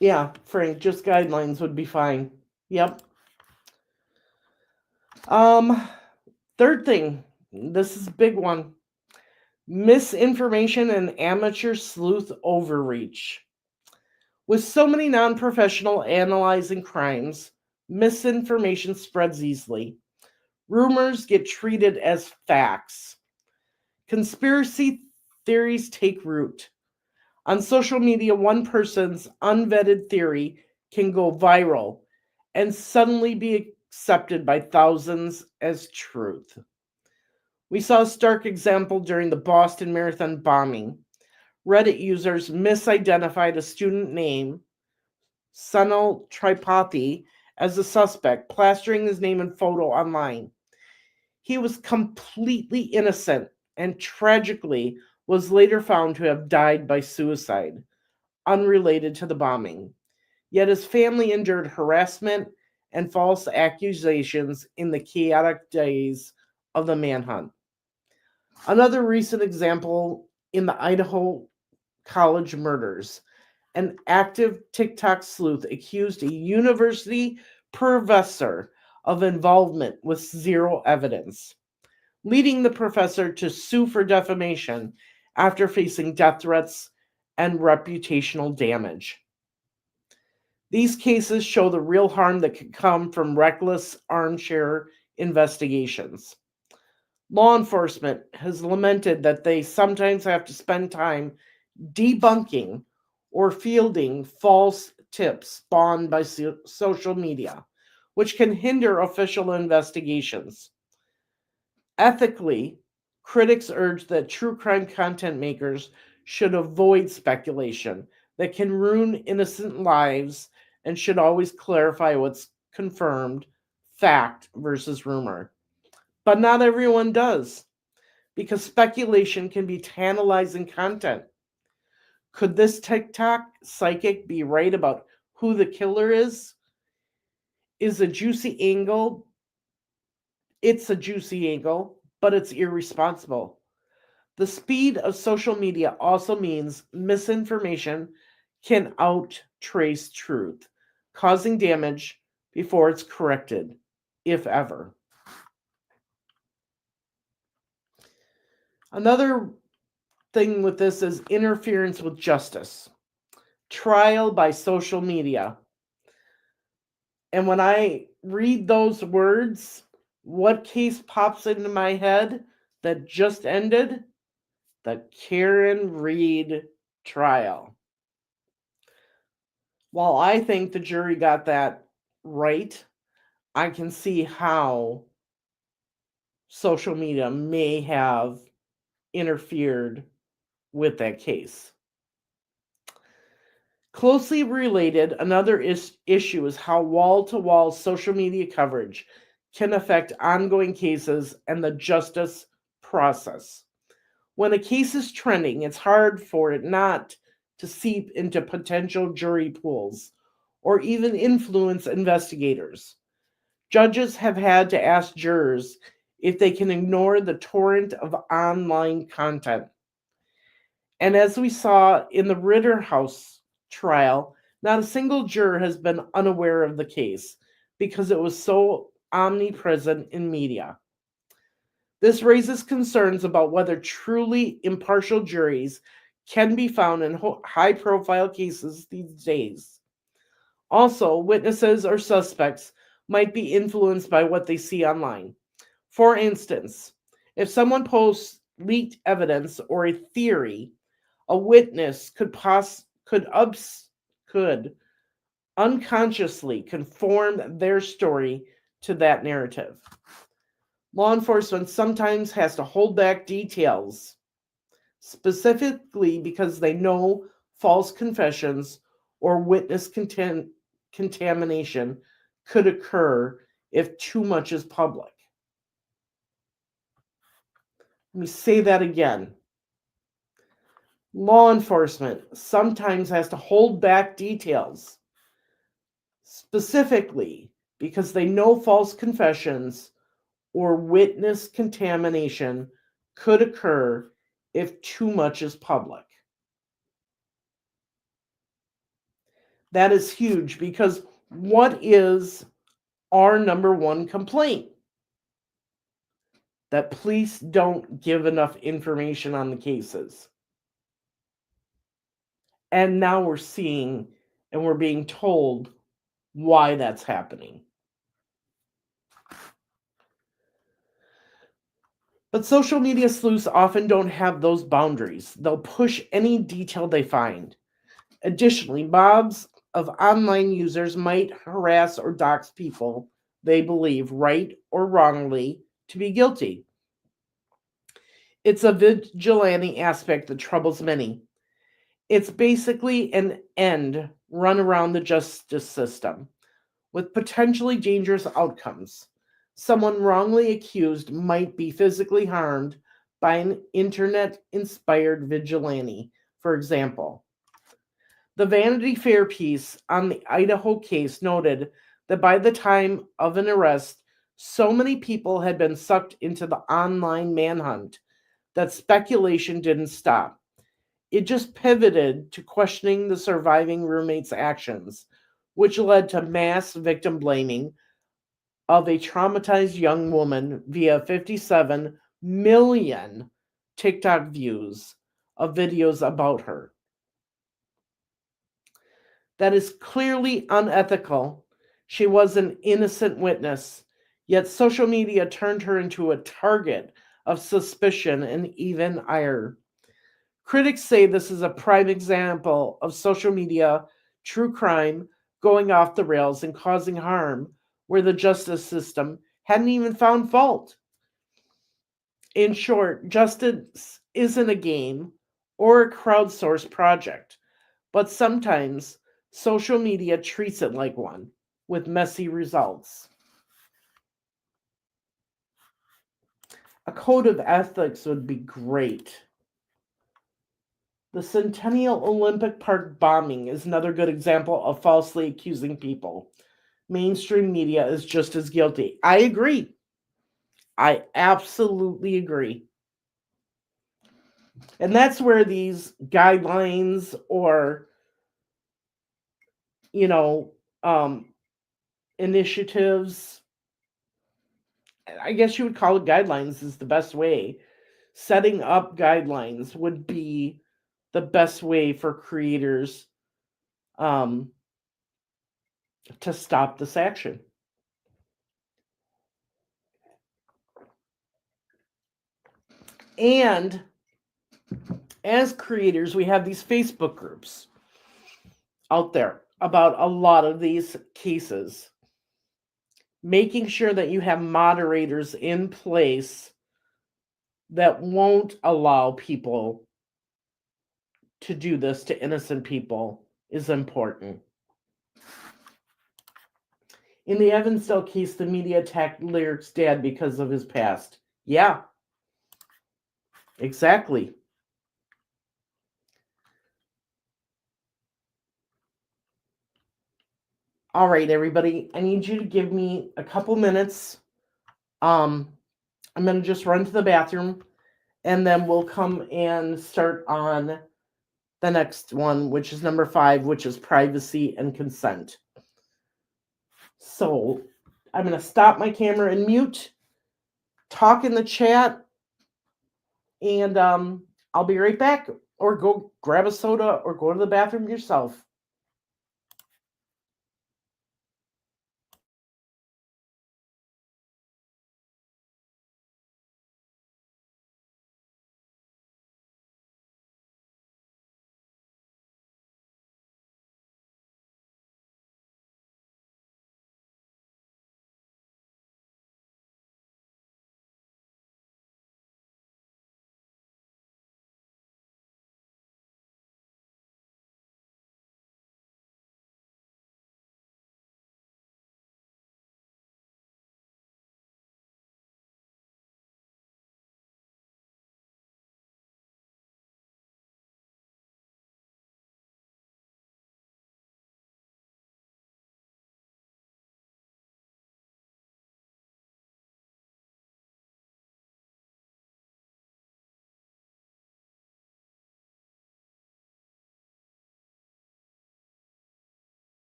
Yeah, Frank, just guidelines would be fine. Yep. Third thing, this is a big one. Misinformation and amateur sleuth overreach. With so many non-professional analyzing crimes, misinformation spreads easily. Rumors get treated as facts. Conspiracy theories take root. On social media, one person's unvetted theory can go viral and suddenly be accepted by thousands as truth. We saw a stark example during the Boston Marathon bombing. Reddit users misidentified a student named Sunil Tripathi as the suspect, plastering his name and photo online. He was completely innocent and tragically was later found to have died by suicide, unrelated to the bombing. Yet his family endured harassment and false accusations in the chaotic days of the manhunt. Another recent example in the Idaho college murders. An active TikTok sleuth accused a university professor of involvement with zero evidence, leading the professor to sue for defamation after facing death threats and reputational damage. These cases show the real harm that can come from reckless armchair investigations. Law enforcement has lamented that they sometimes have to spend time debunking or fielding false tips spawned by social media, which can hinder official investigations. Ethically, critics urge that true crime content makers should avoid speculation that can ruin innocent lives and should always clarify what's confirmed fact versus rumor. But not everyone does, because speculation can be tantalizing content. Could this TikTok psychic be right about who the killer is? Is a juicy angle. It's a juicy angle, but it's irresponsible. The speed of social media also means misinformation can outtrace truth, causing damage before it's corrected, if ever. Another thing with this is interference with justice. Trial by social media. And when I read those words, what case pops into my head that just ended? The Karen Reed trial. While I think the jury got that right, I can see how social media may have interfered with that case. Closely related, another issue is how wall to wall social media coverage can affect ongoing cases and the justice process. When a case is trending, it's hard for it not to seep into potential jury pools or even influence investigators. Judges have had to ask jurors if they can ignore the torrent of online content. And as we saw in the Ritterhouse trial, not a single juror has been unaware of the case because it was so omnipresent in media. This raises concerns about whether truly impartial juries can be found in high profile cases these days. Also, witnesses or suspects might be influenced by what they see online. For instance, if someone posts leaked evidence or a theory, a witness could unconsciously conform their story to that narrative. Law enforcement sometimes has to hold back details, specifically because they know false confessions or witness contamination could occur if too much is public. Let me say that again. Law enforcement sometimes has to hold back details, specifically because they know false confessions or witness contamination could occur if too much is public. That is huge because what is our number one complaint? That police don't give enough information on the cases. And now we're seeing and we're being told why that's happening. But social media sleuths often don't have those boundaries. They'll push any detail they find. Additionally, mobs of online users might harass or dox people they believe, right or wrongly, to be guilty. It's a vigilante aspect that troubles many. It's basically an end run around the justice system with potentially dangerous outcomes. Someone wrongly accused might be physically harmed by an internet inspired vigilante, for example. The Vanity Fair piece on the Idaho case noted that by the time of an arrest, so many people had been sucked into the online manhunt that speculation didn't stop. It just pivoted to questioning the surviving roommate's actions, which led to mass victim blaming of a traumatized young woman via 57 million TikTok views of videos about her. That is clearly unethical. She was an innocent witness, yet social media turned her into a target of suspicion and even ire. Critics say this is a prime example of social media true crime going off the rails and causing harm where the justice system hadn't even found fault. In short, justice isn't a game or a crowdsourced project, but sometimes social media treats it like one with messy results. A code of ethics would be great. The Centennial Olympic Park bombing is another good example of falsely accusing people. Mainstream media is just as guilty. I agree. I absolutely agree. And that's where these guidelines or, you know, initiatives, I guess you would call it guidelines, is the best way. Setting up guidelines would be the best way for creators um, to stop this action. And as creators, we have these Facebook groups out there about a lot of these cases. Making sure that you have moderators in place that won't allow people to do this to innocent people is important. In the Evansdale case, the media attacked Lyric's dad because of his past. Yeah, exactly. All right, everybody, I need you to give me a couple minutes. I'm going to just run to the bathroom and then we'll come and start on the next one, which is number 5, which is privacy and consent. So I'm going to stop my camera and mute, talk in the chat, and I'll be right back. Or go grab a soda or go to the bathroom yourself.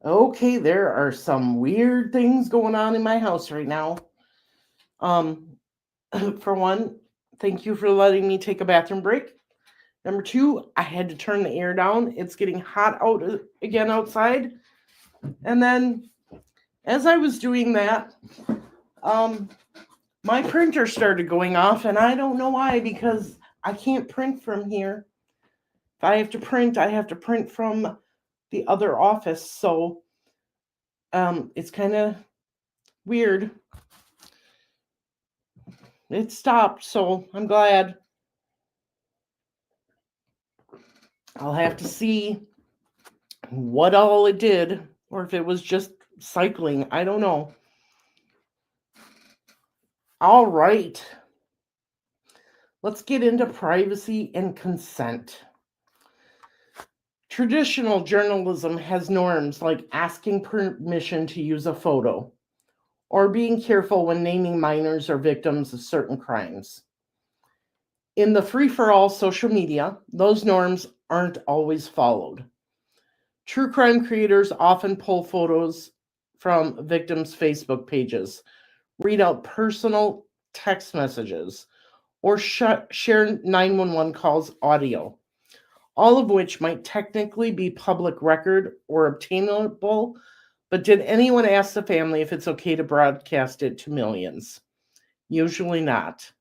Okay, there are some weird things going on in my house right now. Um, for one, thank you for letting me take a bathroom break. Number two, I had to turn the air down. It's getting hot out again outside. And then as I was doing that, um, my printer started going off, and I don't know why, because I can't print from here. If I have to print, I have to print from the other office. So it's kind of weird. It stopped, so I'm glad. I'll have to see what all it did, or if it was just cycling. I don't know. All right. Let's get into privacy and consent. Traditional journalism has norms like asking permission to use a photo or being careful when naming minors or victims of certain crimes. In the free for all social media, those norms aren't always followed. True crime creators often pull photos from victims' Facebook pages, read out personal text messages, or share 911 calls audio, all of which might technically be public record or obtainable. But did anyone ask the family if it's okay to broadcast it to millions? Usually not.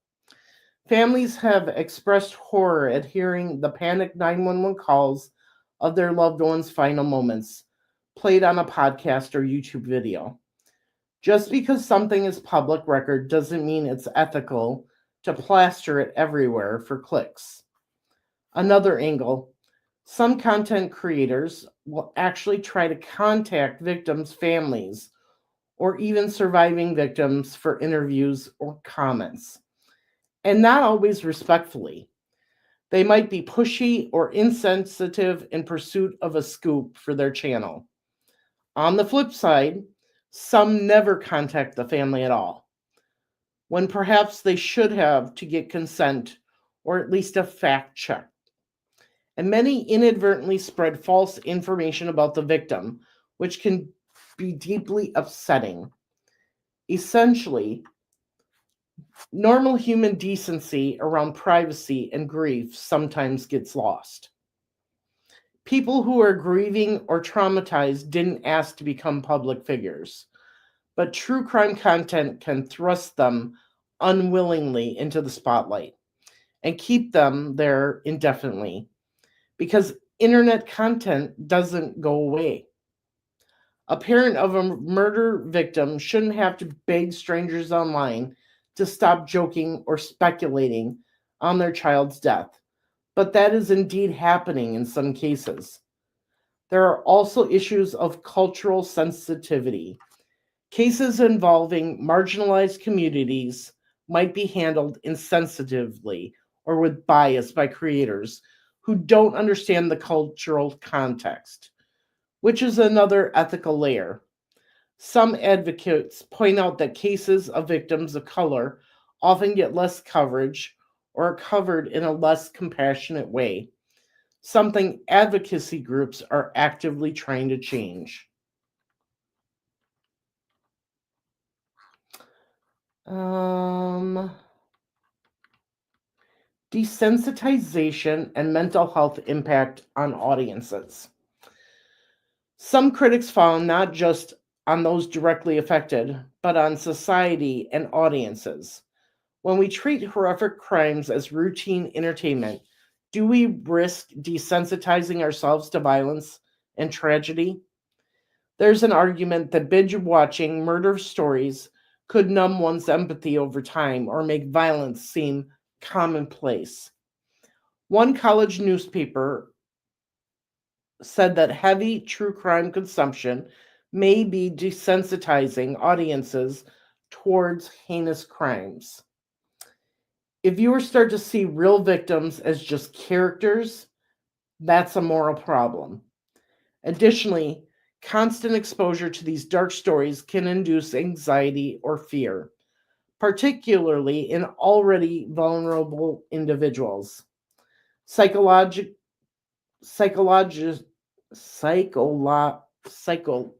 Families have expressed horror at hearing the panicked 911 calls of their loved ones' final moments played on a podcast or YouTube video. Just because something is public record doesn't mean it's ethical to plaster it everywhere for clicks. Another angle, some content creators will actually try to contact victims' families or even surviving victims for interviews or comments, and not always respectfully. They might be pushy or insensitive in pursuit of a scoop for their channel. On the flip side, some never contact the family at all, when perhaps they should have to get consent or at least a fact check. And many inadvertently spread false information about the victim, which can be deeply upsetting. Essentially, normal human decency around privacy and grief sometimes gets lost. People who are grieving or traumatized didn't ask to become public figures, but true crime content can thrust them unwillingly into the spotlight and keep them there indefinitely because internet content doesn't go away. A parent of a murder victim shouldn't have to beg strangers online to stop joking or speculating on their child's death, but that is indeed happening in some cases. There are also issues of cultural sensitivity. Cases involving marginalized communities might be handled insensitively or with bias by creators who don't understand the cultural context, which is another ethical layer. Some advocates point out that cases of victims of color often get less coverage or are covered in a less compassionate way, something advocacy groups are actively trying to change. Desensitization and mental health impact on audiences. Some critics found not just on those directly affected, but on society and audiences. When we treat horrific crimes as routine entertainment, do we risk desensitizing ourselves to violence and tragedy? There's an argument that binge watching murder stories could numb one's empathy over time or make violence seem commonplace. One college newspaper said that heavy true crime consumption may be desensitizing audiences towards heinous crimes. If viewers start to see real victims as just characters, that's a moral problem. Additionally, constant exposure to these dark stories can induce anxiety or fear, particularly in already vulnerable individuals. Psychologi- psychologi- psycholo-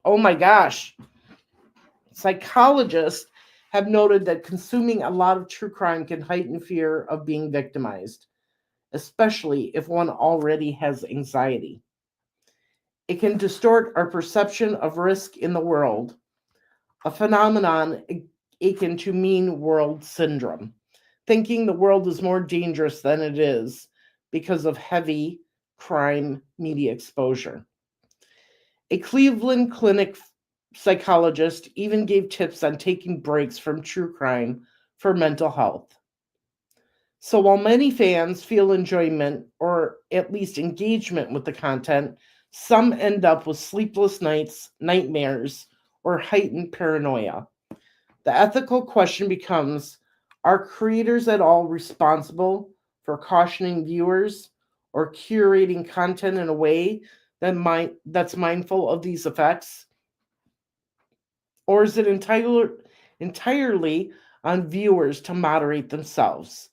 oh my gosh, psychologists have noted that consuming a lot of true crime can heighten fear of being victimized, especially if one already has anxiety. It can distort our perception of risk in the world, a phenomenon akin to mean world syndrome, thinking the world is more dangerous than it is because of heavy crime media exposure. A Cleveland Clinic psychologist even gave tips on taking breaks from true crime for mental health. So while many fans feel enjoyment or at least engagement with the content, some end up with sleepless nights, nightmares, or heightened paranoia. The ethical question becomes, are creators at all responsible for cautioning viewers or curating content in a way that's mindful of these effects? Or is it entirely on viewers to moderate themselves?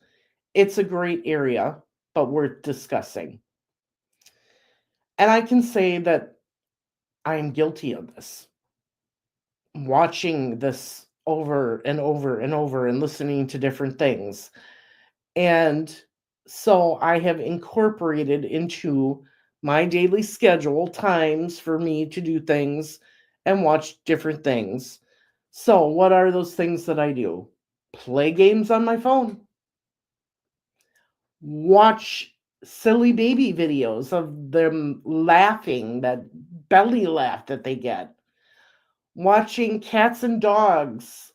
It's a great area, but worth discussing. And I can say that I am guilty of this. Watching this over and over and over and listening to different things. And so I have incorporated into my daily schedule times for me to do things and watch different things. So, what are those things that I do? Play games on my phone, watch silly baby videos of them laughing, that belly laugh that they get, watching cats and dogs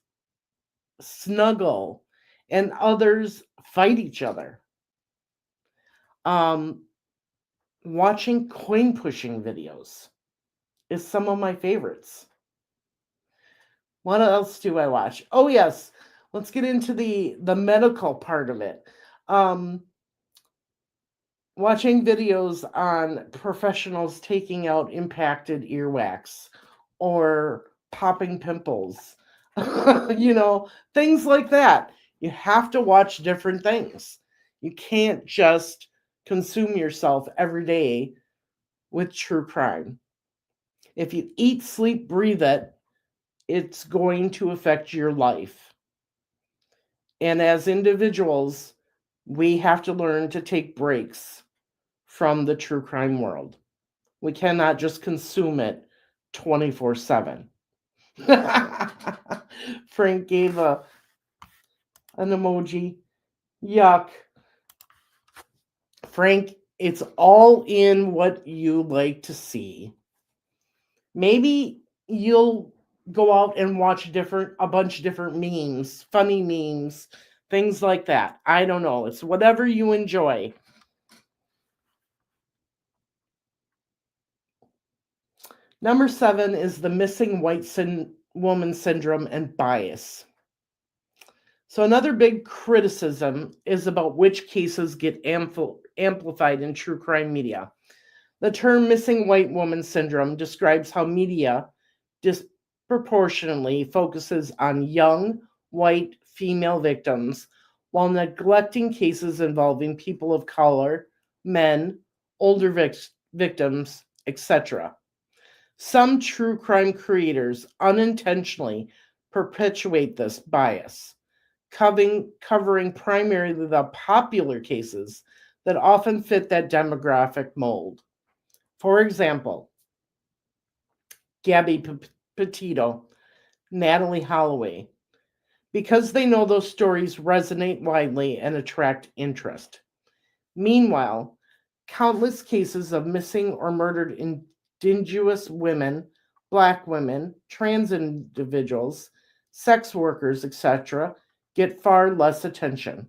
snuggle and others fight each other. Um, Watching coin pushing videos is some of my favorites. What else do I watch? Oh yes, let's get into the medical part of it. Um, Watching videos on professionals taking out impacted earwax or popping pimples, things like that. You have to watch different things. You can't just consume yourself every day with true crime. If you eat, sleep, breathe it, it's going to affect your life. And as individuals, we have to learn to take breaks from the true crime world. We cannot just consume it 24/7. Frank gave an emoji. Yuck. Frank, it's all in what you like to see. Maybe you'll go out and watch a bunch of different memes, funny memes, things like that. I don't know. It's whatever you enjoy. Number 7 is the missing white woman syndrome and bias. So, another big criticism is about which cases get amplified in true crime media. The term missing white woman syndrome describes how media disproportionately focuses on young, white female victims while neglecting cases involving people of color, men, older victims, etc. Some true crime creators unintentionally perpetuate this bias, covering primarily the popular cases that often fit that demographic mold. For example, Gabby Petito, Natalie Holloway, because they know those stories resonate widely and attract interest. Meanwhile, countless cases of missing or murdered indigenous women, black women, trans individuals, sex workers, etc., get far less attention.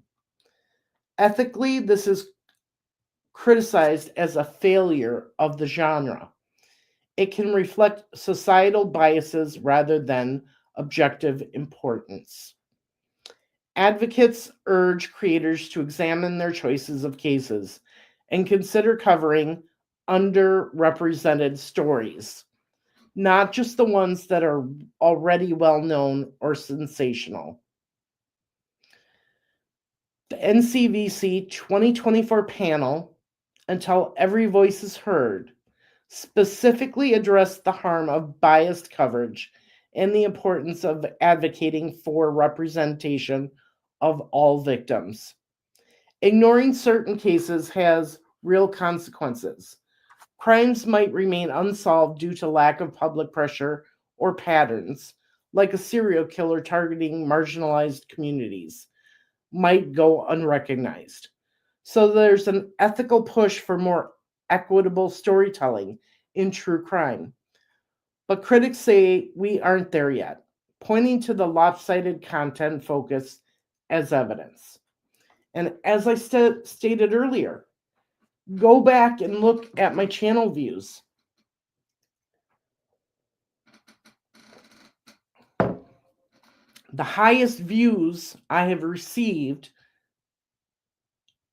Ethically, this is criticized as a failure of the genre. It can reflect societal biases rather than objective importance. Advocates urge creators to examine their choices of cases and consider covering underrepresented stories, not just the ones that are already well known or sensational. The NCVC 2024 panel, Until Every Voice is Heard, specifically addressed the harm of biased coverage and the importance of advocating for representation of all victims. Ignoring certain cases has real consequences. Crimes might remain unsolved due to lack of public pressure or patterns, like a serial killer targeting marginalized communities, might go unrecognized. So there's an ethical push for more equitable storytelling in true crime. But critics say we aren't there yet, pointing to the lopsided content focus as evidence. And as I stated earlier, go back and look at my channel views. The highest views I have received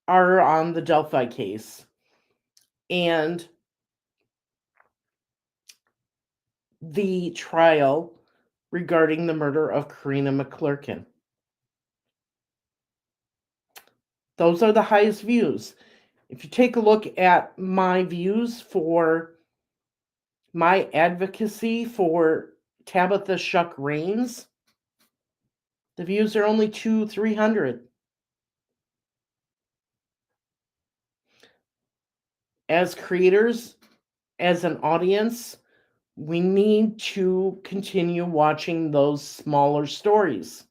are on the Delphi case and the trial regarding the murder of Karina McClurkin. Those are the highest views. If you take a look at my views for my advocacy for Tabitha Shuck Rains, the views are only 300. As creators, as an audience, we need to continue watching those smaller stories.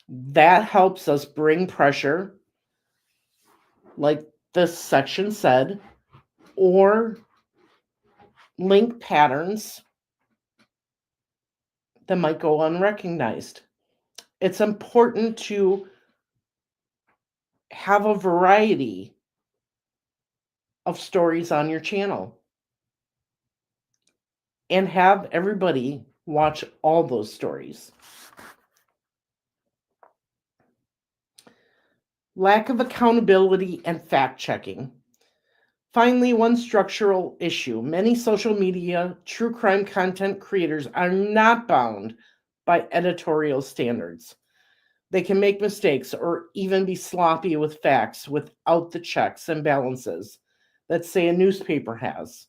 That helps us bring pressure, like this section said, or link patterns that might go unrecognized. It's important to have a variety of stories on your channel and have everybody watch all those stories. Lack of accountability and fact checking. Finally, one structural issue. Many social media true crime content creators are not bound by editorial standards. They can make mistakes or even be sloppy with facts without the checks and balances that, say, a newspaper has.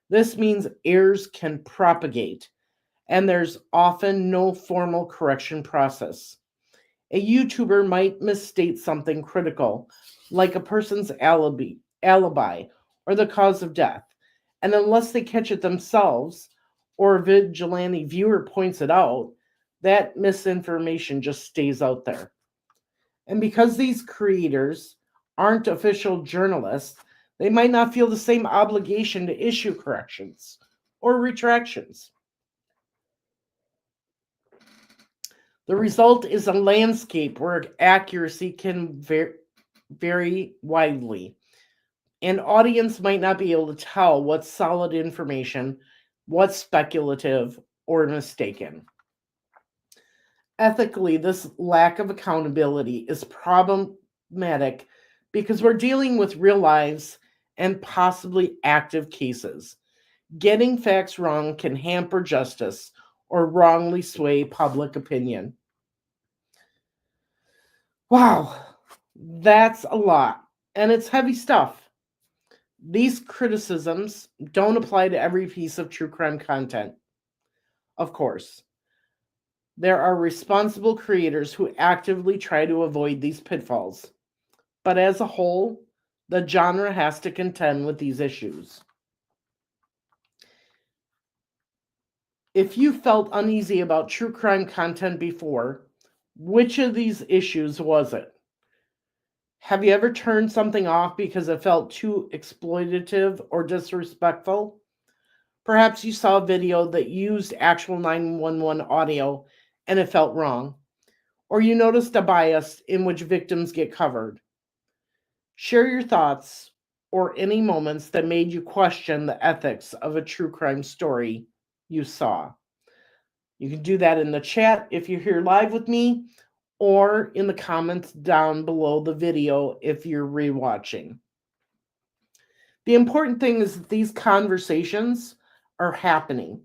This means errors can propagate, and there's often no formal correction process. A YouTuber might misstate something critical, like a person's alibi or the cause of death, and unless they catch it themselves or a vigilante viewer points it out, that misinformation just stays out there. And because these creators aren't official journalists, they might not feel the same obligation to issue corrections or retractions. The result is a landscape where accuracy can vary widely. An audience might not be able to tell what's solid information, what's speculative or mistaken. Ethically, this lack of accountability is problematic because we're dealing with real lives and possibly active cases. Getting facts wrong can hamper justice or wrongly sway public opinion. Wow, that's a lot, and it's heavy stuff. These criticisms don't apply to every piece of true crime content. Of course, there are responsible creators who actively try to avoid these pitfalls. But as a whole, the genre has to contend with these issues. If you felt uneasy about true crime content before, which of these issues was it? Have you ever turned something off because it felt too exploitative or disrespectful? Perhaps you saw a video that used actual 911 audio and it felt wrong. Or you noticed a bias in which victims get covered. Share your thoughts or any moments that made you question the ethics of a true crime story you saw. You can do that in the chat if you're here live with me, or in the comments down below the video if you're rewatching. The important thing is that these conversations are happening.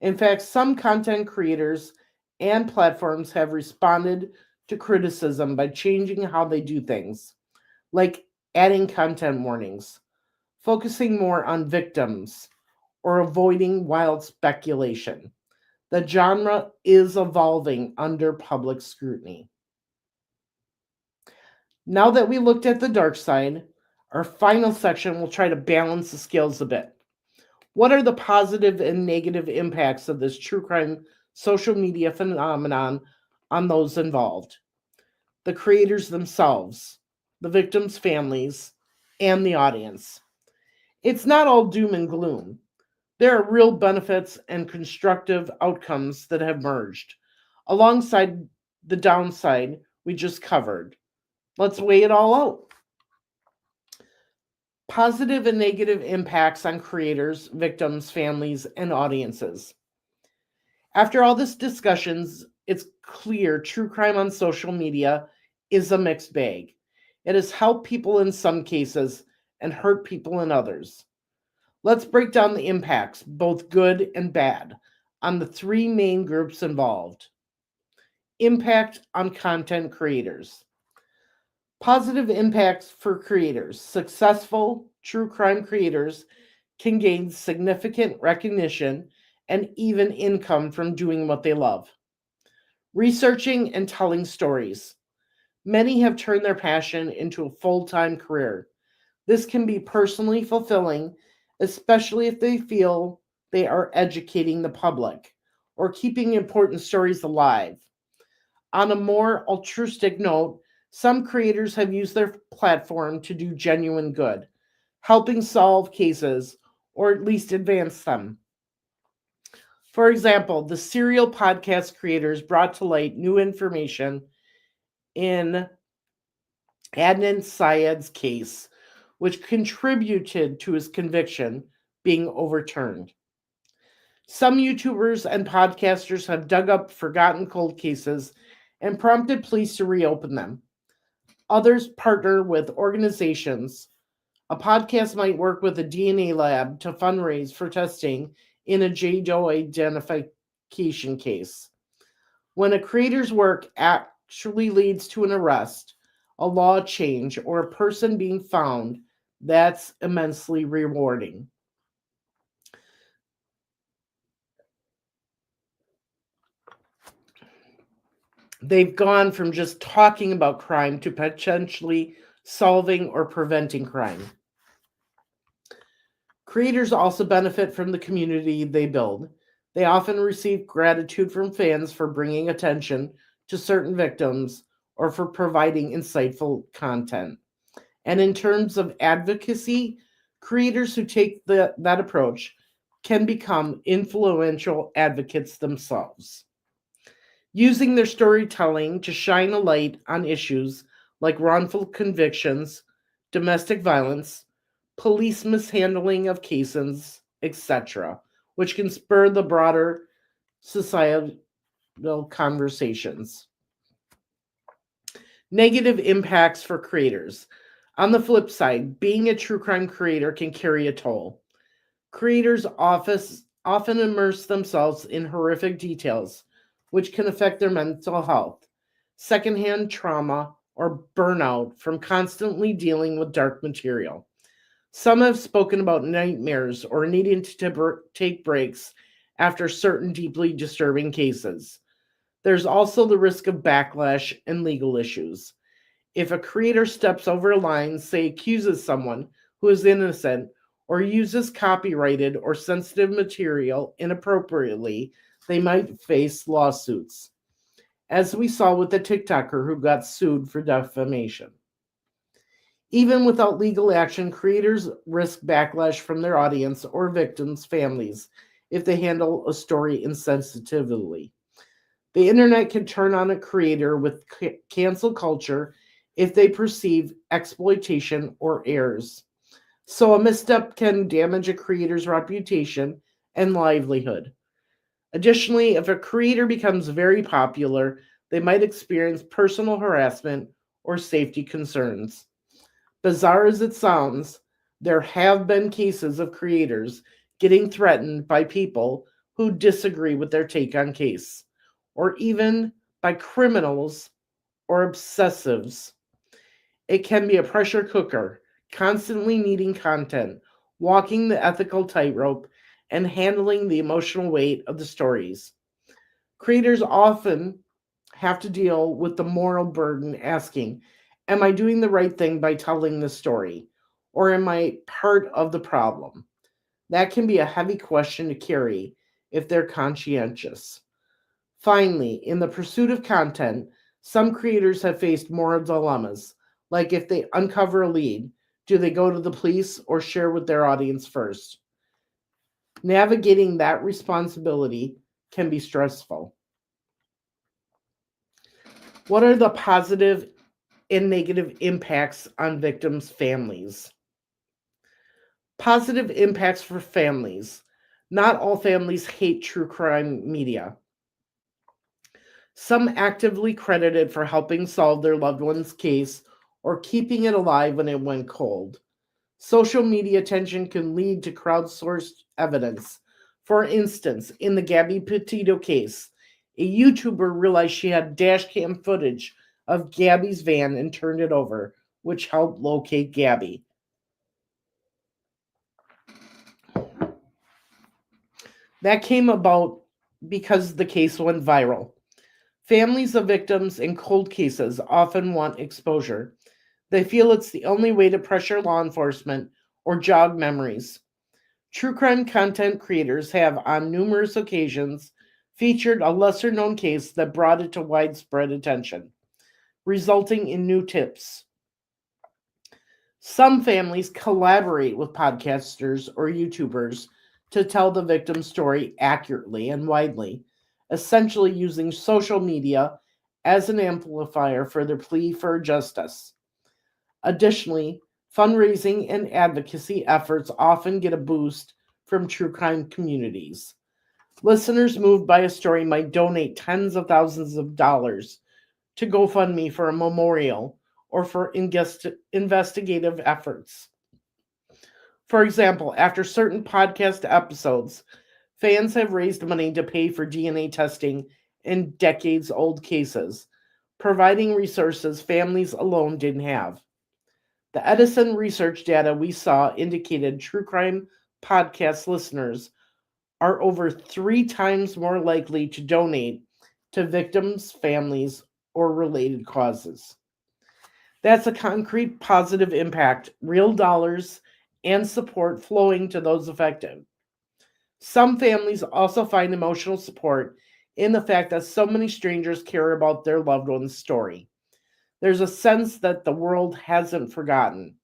In fact, some content creators and platforms have responded to criticism by changing how they do things, like adding content warnings, focusing more on victims or avoiding wild speculation. The genre is evolving under public scrutiny. Now that we looked at the dark side, our final section will try to balance the scales a bit. What are the positive and negative impacts of this true crime social media phenomenon on those involved? The creators themselves, the victims' families, and the audience. It's not all doom and gloom. There are real benefits and constructive outcomes that have merged, alongside the downside we just covered. Let's weigh it all out. Positive and negative impacts on creators, victims, families, and audiences. After all this discussions, it's clear true crime on social media is a mixed bag. It has helped people in some cases and hurt people in others. Let's break down the impacts, both good and bad, on the three main groups involved. Impact on content creators. Positive impacts for creators. Successful true crime creators can gain significant recognition and even income from doing what they love. Researching and telling stories. Many have turned their passion into a full-time career. This can be personally fulfilling, especially if they feel they are educating the public or keeping important stories alive. On a more altruistic note, some creators have used their platform to do genuine good, helping solve cases or at least advance them. For example, the serial podcast creators brought to light new information in Adnan Syed's case, which contributed to his conviction being overturned. Some YouTubers and podcasters have dug up forgotten cold cases and prompted police to reopen them. Others partner with organizations. A podcast might work with a DNA lab to fundraise for testing in a J. Doe identification case. When a creator's work actually leads to an arrest, a law change, or a person being found, that's immensely rewarding. They've gone from just talking about crime to potentially solving or preventing crime. Creators also benefit from the community they build. They often receive gratitude from fans for bringing attention to certain victims or for providing insightful content. And in terms of advocacy, creators who take that approach can become influential advocates themselves, using their storytelling to shine a light on issues like wrongful convictions, domestic violence, police mishandling of cases, etc., which can spur the broader societal conversations. Negative impacts for creators. On the flip side, being a true crime creator can carry a toll. Creators often immerse themselves in horrific details, which can affect their mental health, secondhand trauma, or burnout from constantly dealing with dark material. Some have spoken about nightmares or needing to take breaks after certain deeply disturbing cases. There's also the risk of backlash and legal issues. If a creator steps over a line, say accuses someone who is innocent, or uses copyrighted or sensitive material inappropriately, they might face lawsuits, as we saw with the TikToker who got sued for defamation. Even without legal action, creators risk backlash from their audience or victims' families if they handle a story insensitively. The internet can turn on a creator with cancel culture if they perceive exploitation or errors. So a misstep can damage a creator's reputation and livelihood. Additionally, if a creator becomes very popular, they might experience personal harassment or safety concerns. Bizarre as it sounds, there have been cases of creators getting threatened by people who disagree with their take on case, or even by criminals or obsessives. It can be a pressure cooker, constantly needing content, walking the ethical tightrope, and handling the emotional weight of the stories. Creators often have to deal with the moral burden asking, am I doing the right thing by telling this story? Or am I part of the problem? That can be a heavy question to carry if they're conscientious. Finally, in the pursuit of content, some creators have faced moral dilemmas, like if they uncover a lead, do they go to the police or share with their audience first? Navigating that responsibility can be stressful. What are the positive and negative impacts on victims' families? Positive impacts for families. Not all families hate true crime media. Some actively credited for helping solve their loved one's case or keeping it alive when it went cold. Social media attention can lead to crowdsourced evidence. For instance, in the Gabby Petito case, a YouTuber realized she had dash cam footage of Gabby's van and turned it over, which helped locate Gabby. That came about because the case went viral. Families of victims in cold cases often want exposure. They feel it's the only way to pressure law enforcement or jog memories. True crime content creators have, on numerous occasions, featured a lesser known case that brought it to widespread attention, resulting in new tips. Some families collaborate with podcasters or YouTubers to tell the victim's story accurately and widely, essentially using social media as an amplifier for their plea for justice. Additionally, fundraising and advocacy efforts often get a boost from true crime communities. Listeners moved by a story might donate tens of thousands of dollars to GoFundMe for a memorial or for investigative efforts. For example, after certain podcast episodes, fans have raised money to pay for DNA testing in decades old cases, providing resources families alone didn't have. The Edison research data we saw indicated true crime podcast listeners are over 3 times more likely to donate to victims' families or related causes. That's a concrete positive impact, real dollars and support flowing to those affected. Some families also find emotional support in the fact that so many strangers care about their loved one's story. There's a sense that the world hasn't forgotten.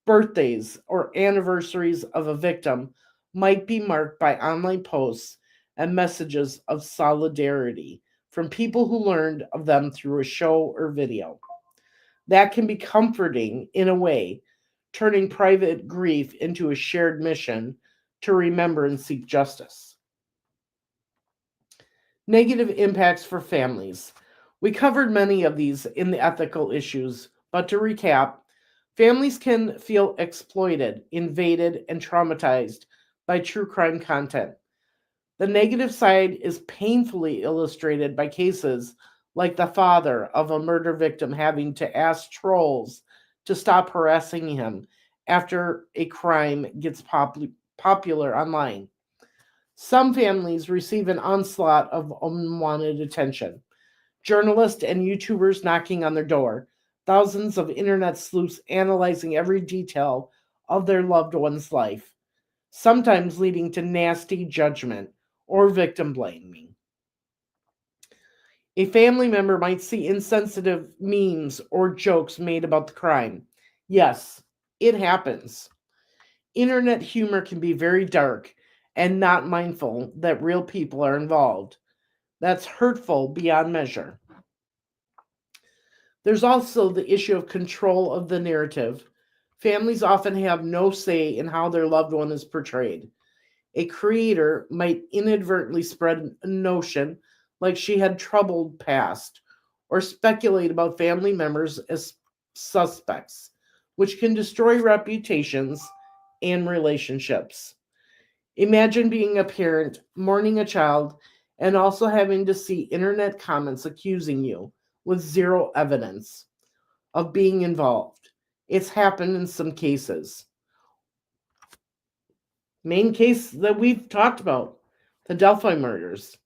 Birthdays or anniversaries of a victim might be marked by online posts and messages of solidarity from people who learned of them through a show or video. That can be comforting in a way, turning private grief into a shared mission to remember and seek justice. Negative impacts for families. We covered many of these in the ethical issues, but to recap, families can feel exploited, invaded, and traumatized by true crime content. The negative side is painfully illustrated by cases like the father of a murder victim having to ask trolls to stop harassing him after a crime gets popular online. Some families receive an onslaught of unwanted attention. Journalists and YouTubers knocking on their door, thousands of internet sleuths analyzing every detail of their loved one's life, sometimes leading to nasty judgment or victim blaming. A family member might see insensitive memes or jokes made about the crime. Yes, it happens. Internet humor can be very dark and not mindful that real people are involved. That's hurtful beyond measure. There's also the issue of control of the narrative. Families often have no say in how their loved one is portrayed. A creator might inadvertently spread a notion like she had troubled past or speculate about family members as suspects, which can destroy reputations and relationships. Imagine being a parent, mourning a child, and also having to see internet comments accusing you with zero evidence of being involved. It's happened in some cases. Main case that we've talked about, the Delphi murders.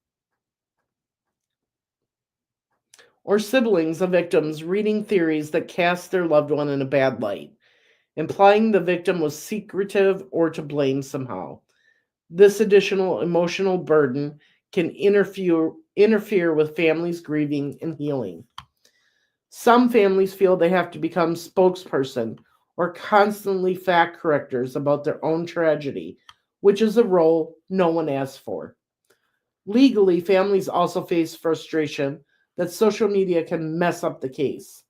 Or siblings of victims reading theories that cast their loved one in a bad light, implying the victim was secretive or to blame somehow. This additional emotional burden can interfere with families' grieving and healing. Some families feel they have to become spokesperson or constantly fact correctors about their own tragedy, which is a role no one asked for. Legally, families also face frustration that social media can mess up the case.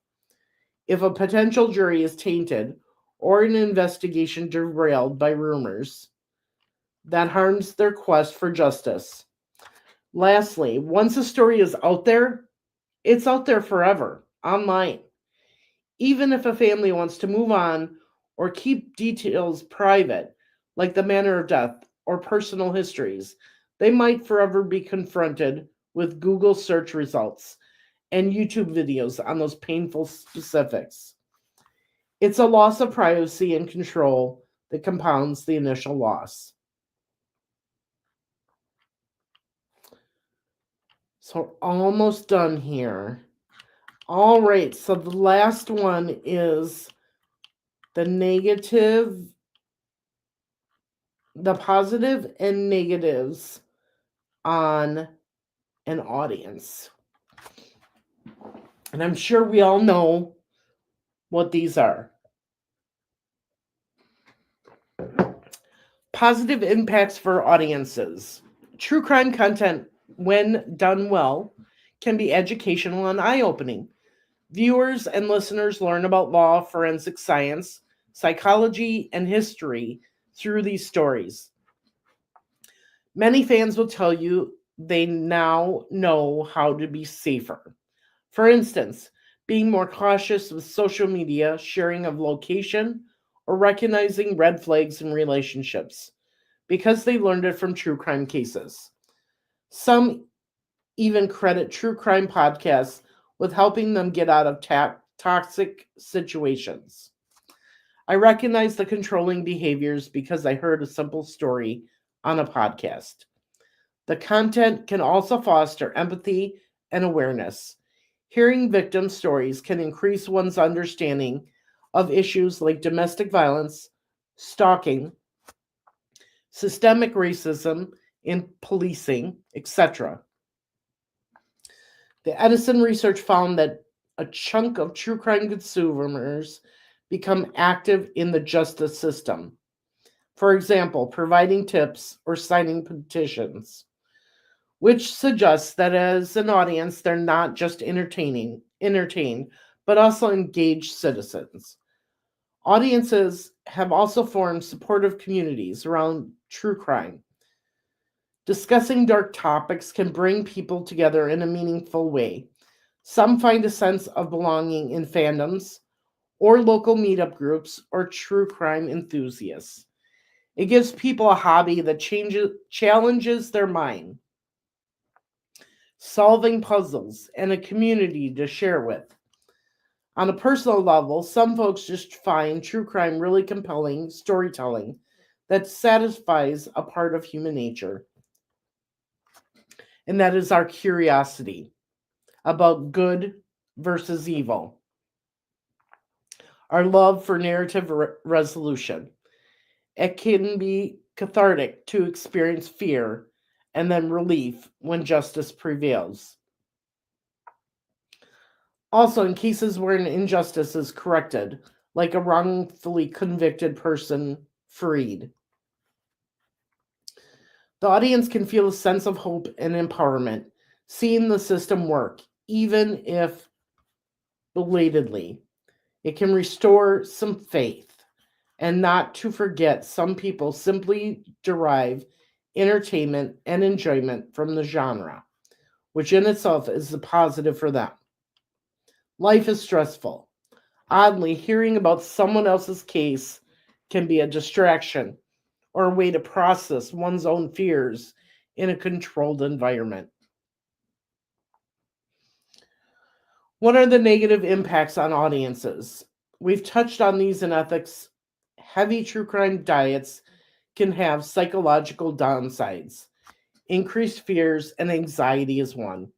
If a potential jury is tainted or an investigation derailed by rumors, that harms their quest for justice. Lastly, once a story is out there, it's out there forever, online. Even if a family wants to move on or keep details private, like the manner of death or personal histories, they might forever be confronted with Google search results and YouTube videos on those painful specifics. It's a loss of privacy and control that compounds the initial loss. So, almost done here. All right, so the last one is the positive and negatives on an audience. And I'm sure we all know what these are. Positive impacts for audiences. True crime content, when done well, can be educational and eye-opening. Viewers and listeners learn about law, forensic science, psychology, and history through these stories. Many fans will tell you they now know how to be safer. For instance, being more cautious with social media, sharing of location, or recognizing red flags in relationships because they learned it from true crime cases. Some even credit true crime podcasts with helping them get out of toxic situations. I recognize the controlling behaviors because I heard a simple story on a podcast. The content can also foster empathy and awareness. Hearing victim stories can increase one's understanding of issues like domestic violence, stalking, systemic racism in policing, etc. The Edison research found that a chunk of true crime consumers become active in the justice system. For example, providing tips or signing petitions, which suggests that as an audience, they're not just entertained, but also engaged citizens. Audiences have also formed supportive communities around true crime. Discussing dark topics can bring people together in a meaningful way. Some find a sense of belonging in fandoms or local meetup groups or true crime enthusiasts. It gives people a hobby that challenges their mind, solving puzzles, and a community to share with. On a personal level, some folks just find true crime really compelling storytelling that satisfies a part of human nature, and that is our curiosity about good versus evil, our love for narrative resolution. It can be cathartic to experience fear and then relief when justice prevails. Also, in cases where an injustice is corrected, like a wrongfully convicted person freed, the audience can feel a sense of hope and empowerment, seeing the system work, even if belatedly. It can restore some faith. And not to forget, some people simply derive entertainment and enjoyment from the genre, which in itself is a positive for them. Life is stressful. Oddly, hearing about someone else's case can be a distraction or a way to process one's own fears in a controlled environment. What are the negative impacts on audiences? We've touched on these in ethics. Heavy true crime diets can have psychological downsides. Increased fears and anxiety is one.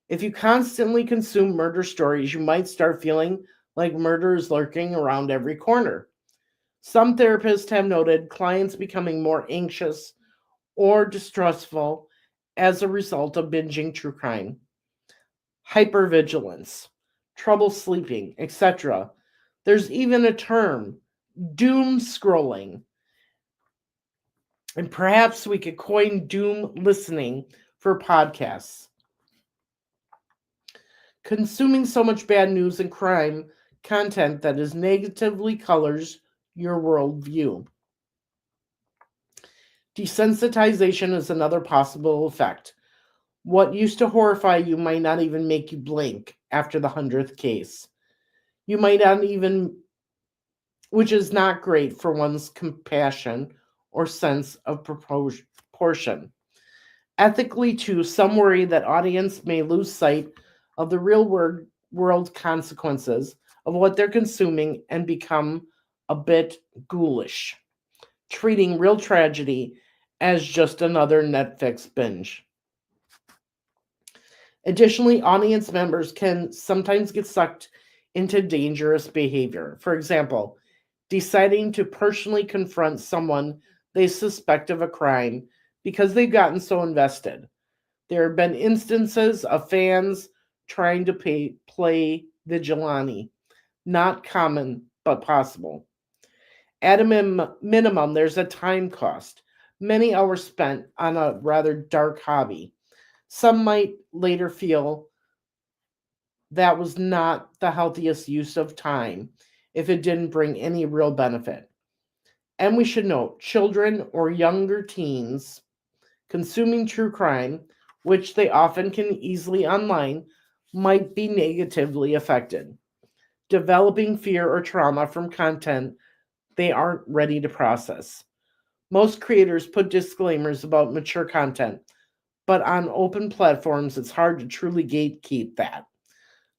If you constantly consume murder stories, you might start feeling like murder is lurking around every corner. Some therapists have noted clients becoming more anxious or distrustful as a result of binging true crime. Hypervigilance, trouble sleeping, etc. There's even a term, doom scrolling. And perhaps we could coin doom listening for podcasts. Consuming so much bad news and crime content that is negatively colors your worldview. Desensitization is another possible effect. What used to horrify you might not even make you blink after the 100th case. You might not even, which is not great for one's compassion or sense of proportion. Ethically, too, some worry that audience may lose sight of the real world consequences of what they're consuming and become a bit ghoulish, treating real tragedy as just another Netflix binge. Additionally, audience members can sometimes get sucked into dangerous behavior. For example, deciding to personally confront someone they suspect of a crime because they've gotten so invested. There have been instances of fans trying to play vigilante. Not common, but possible. At a minimum, there's a time cost. Many hours spent on a rather dark hobby. Some might later feel that was not the healthiest use of time if it didn't bring any real benefit. And we should note children or younger teens consuming true crime, which they often can easily online, might be negatively affected, developing fear or trauma from content they aren't ready to process. Most creators put disclaimers about mature content, but on open platforms, it's hard to truly gatekeep that.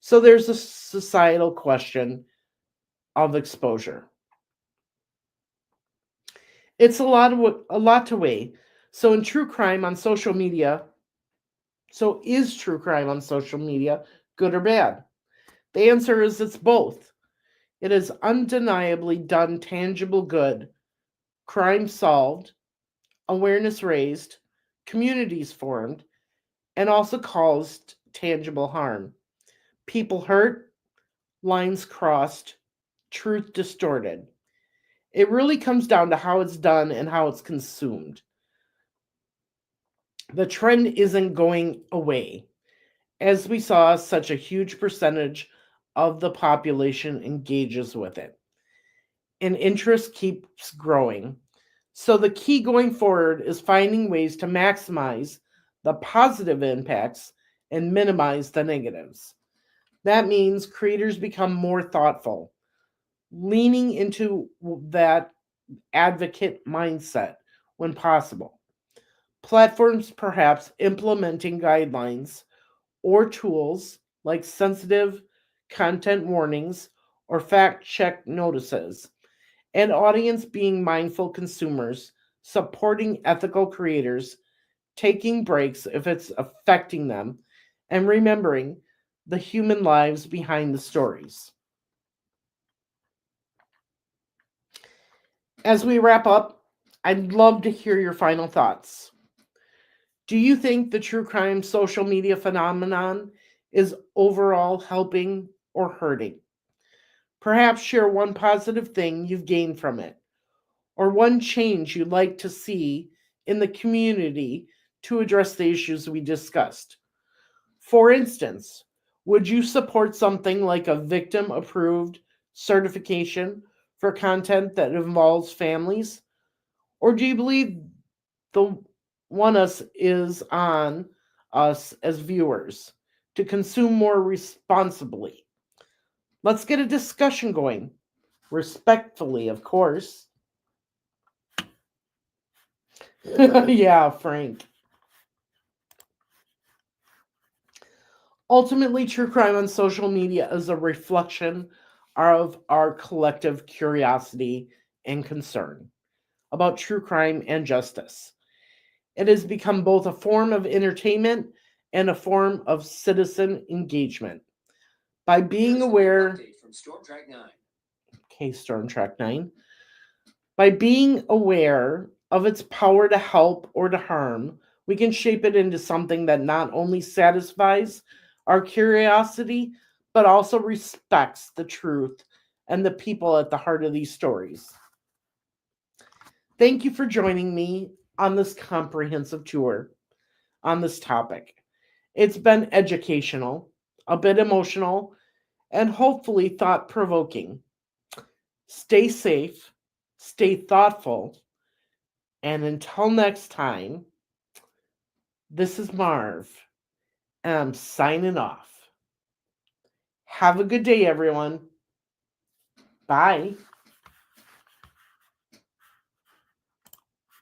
So there's a societal question of exposure. It's a lot to weigh. So in true crime on social media, so is true crime on social media good or bad? The answer is it's both. It has undeniably done tangible good, crime solved, awareness raised, communities formed, and also caused tangible harm. People hurt, lines crossed, truth distorted. It really comes down to how it's done and how it's consumed. The trend isn't going away. As we saw, such a huge percentage of the population engages with it, and interest keeps growing. So, the key going forward is finding ways to maximize the positive impacts and minimize the negatives. That means creators become more thoughtful, leaning into that advocate mindset when possible. Platforms perhaps implementing guidelines or tools like sensitive content warnings or fact check notices, and audience being mindful consumers, supporting ethical creators, taking breaks if it's affecting them, and remembering the human lives behind the stories. As we wrap up, I'd love to hear your final thoughts. Do you think the true crime social media phenomenon is overall helping or hurting? Perhaps share one positive thing you've gained from it, or one change you'd like to see in the community to address the issues we discussed. For instance, would you support something like a victim approved certification for content that involves families? Or do you believe the onus is on us as viewers to consume more responsibly? Let's get a discussion going, respectfully, of course. Yeah, Frank. Ultimately, true crime on social media is a reflection of our collective curiosity and concern. about true crime and justice. It has become both a form of entertainment and a form of citizen engagement. By being aware, okay, Storm Track 9, by being aware of its power to help or to harm, we can shape it into something that not only satisfies our curiosity, but also respects the truth and the people at the heart of these stories. Thank you for joining me on this comprehensive tour on this topic. It's been educational, a bit emotional, and hopefully thought provoking. Stay safe, stay thoughtful, and until next time, this is Marv, and I'm signing off. Have a good day, everyone. Bye.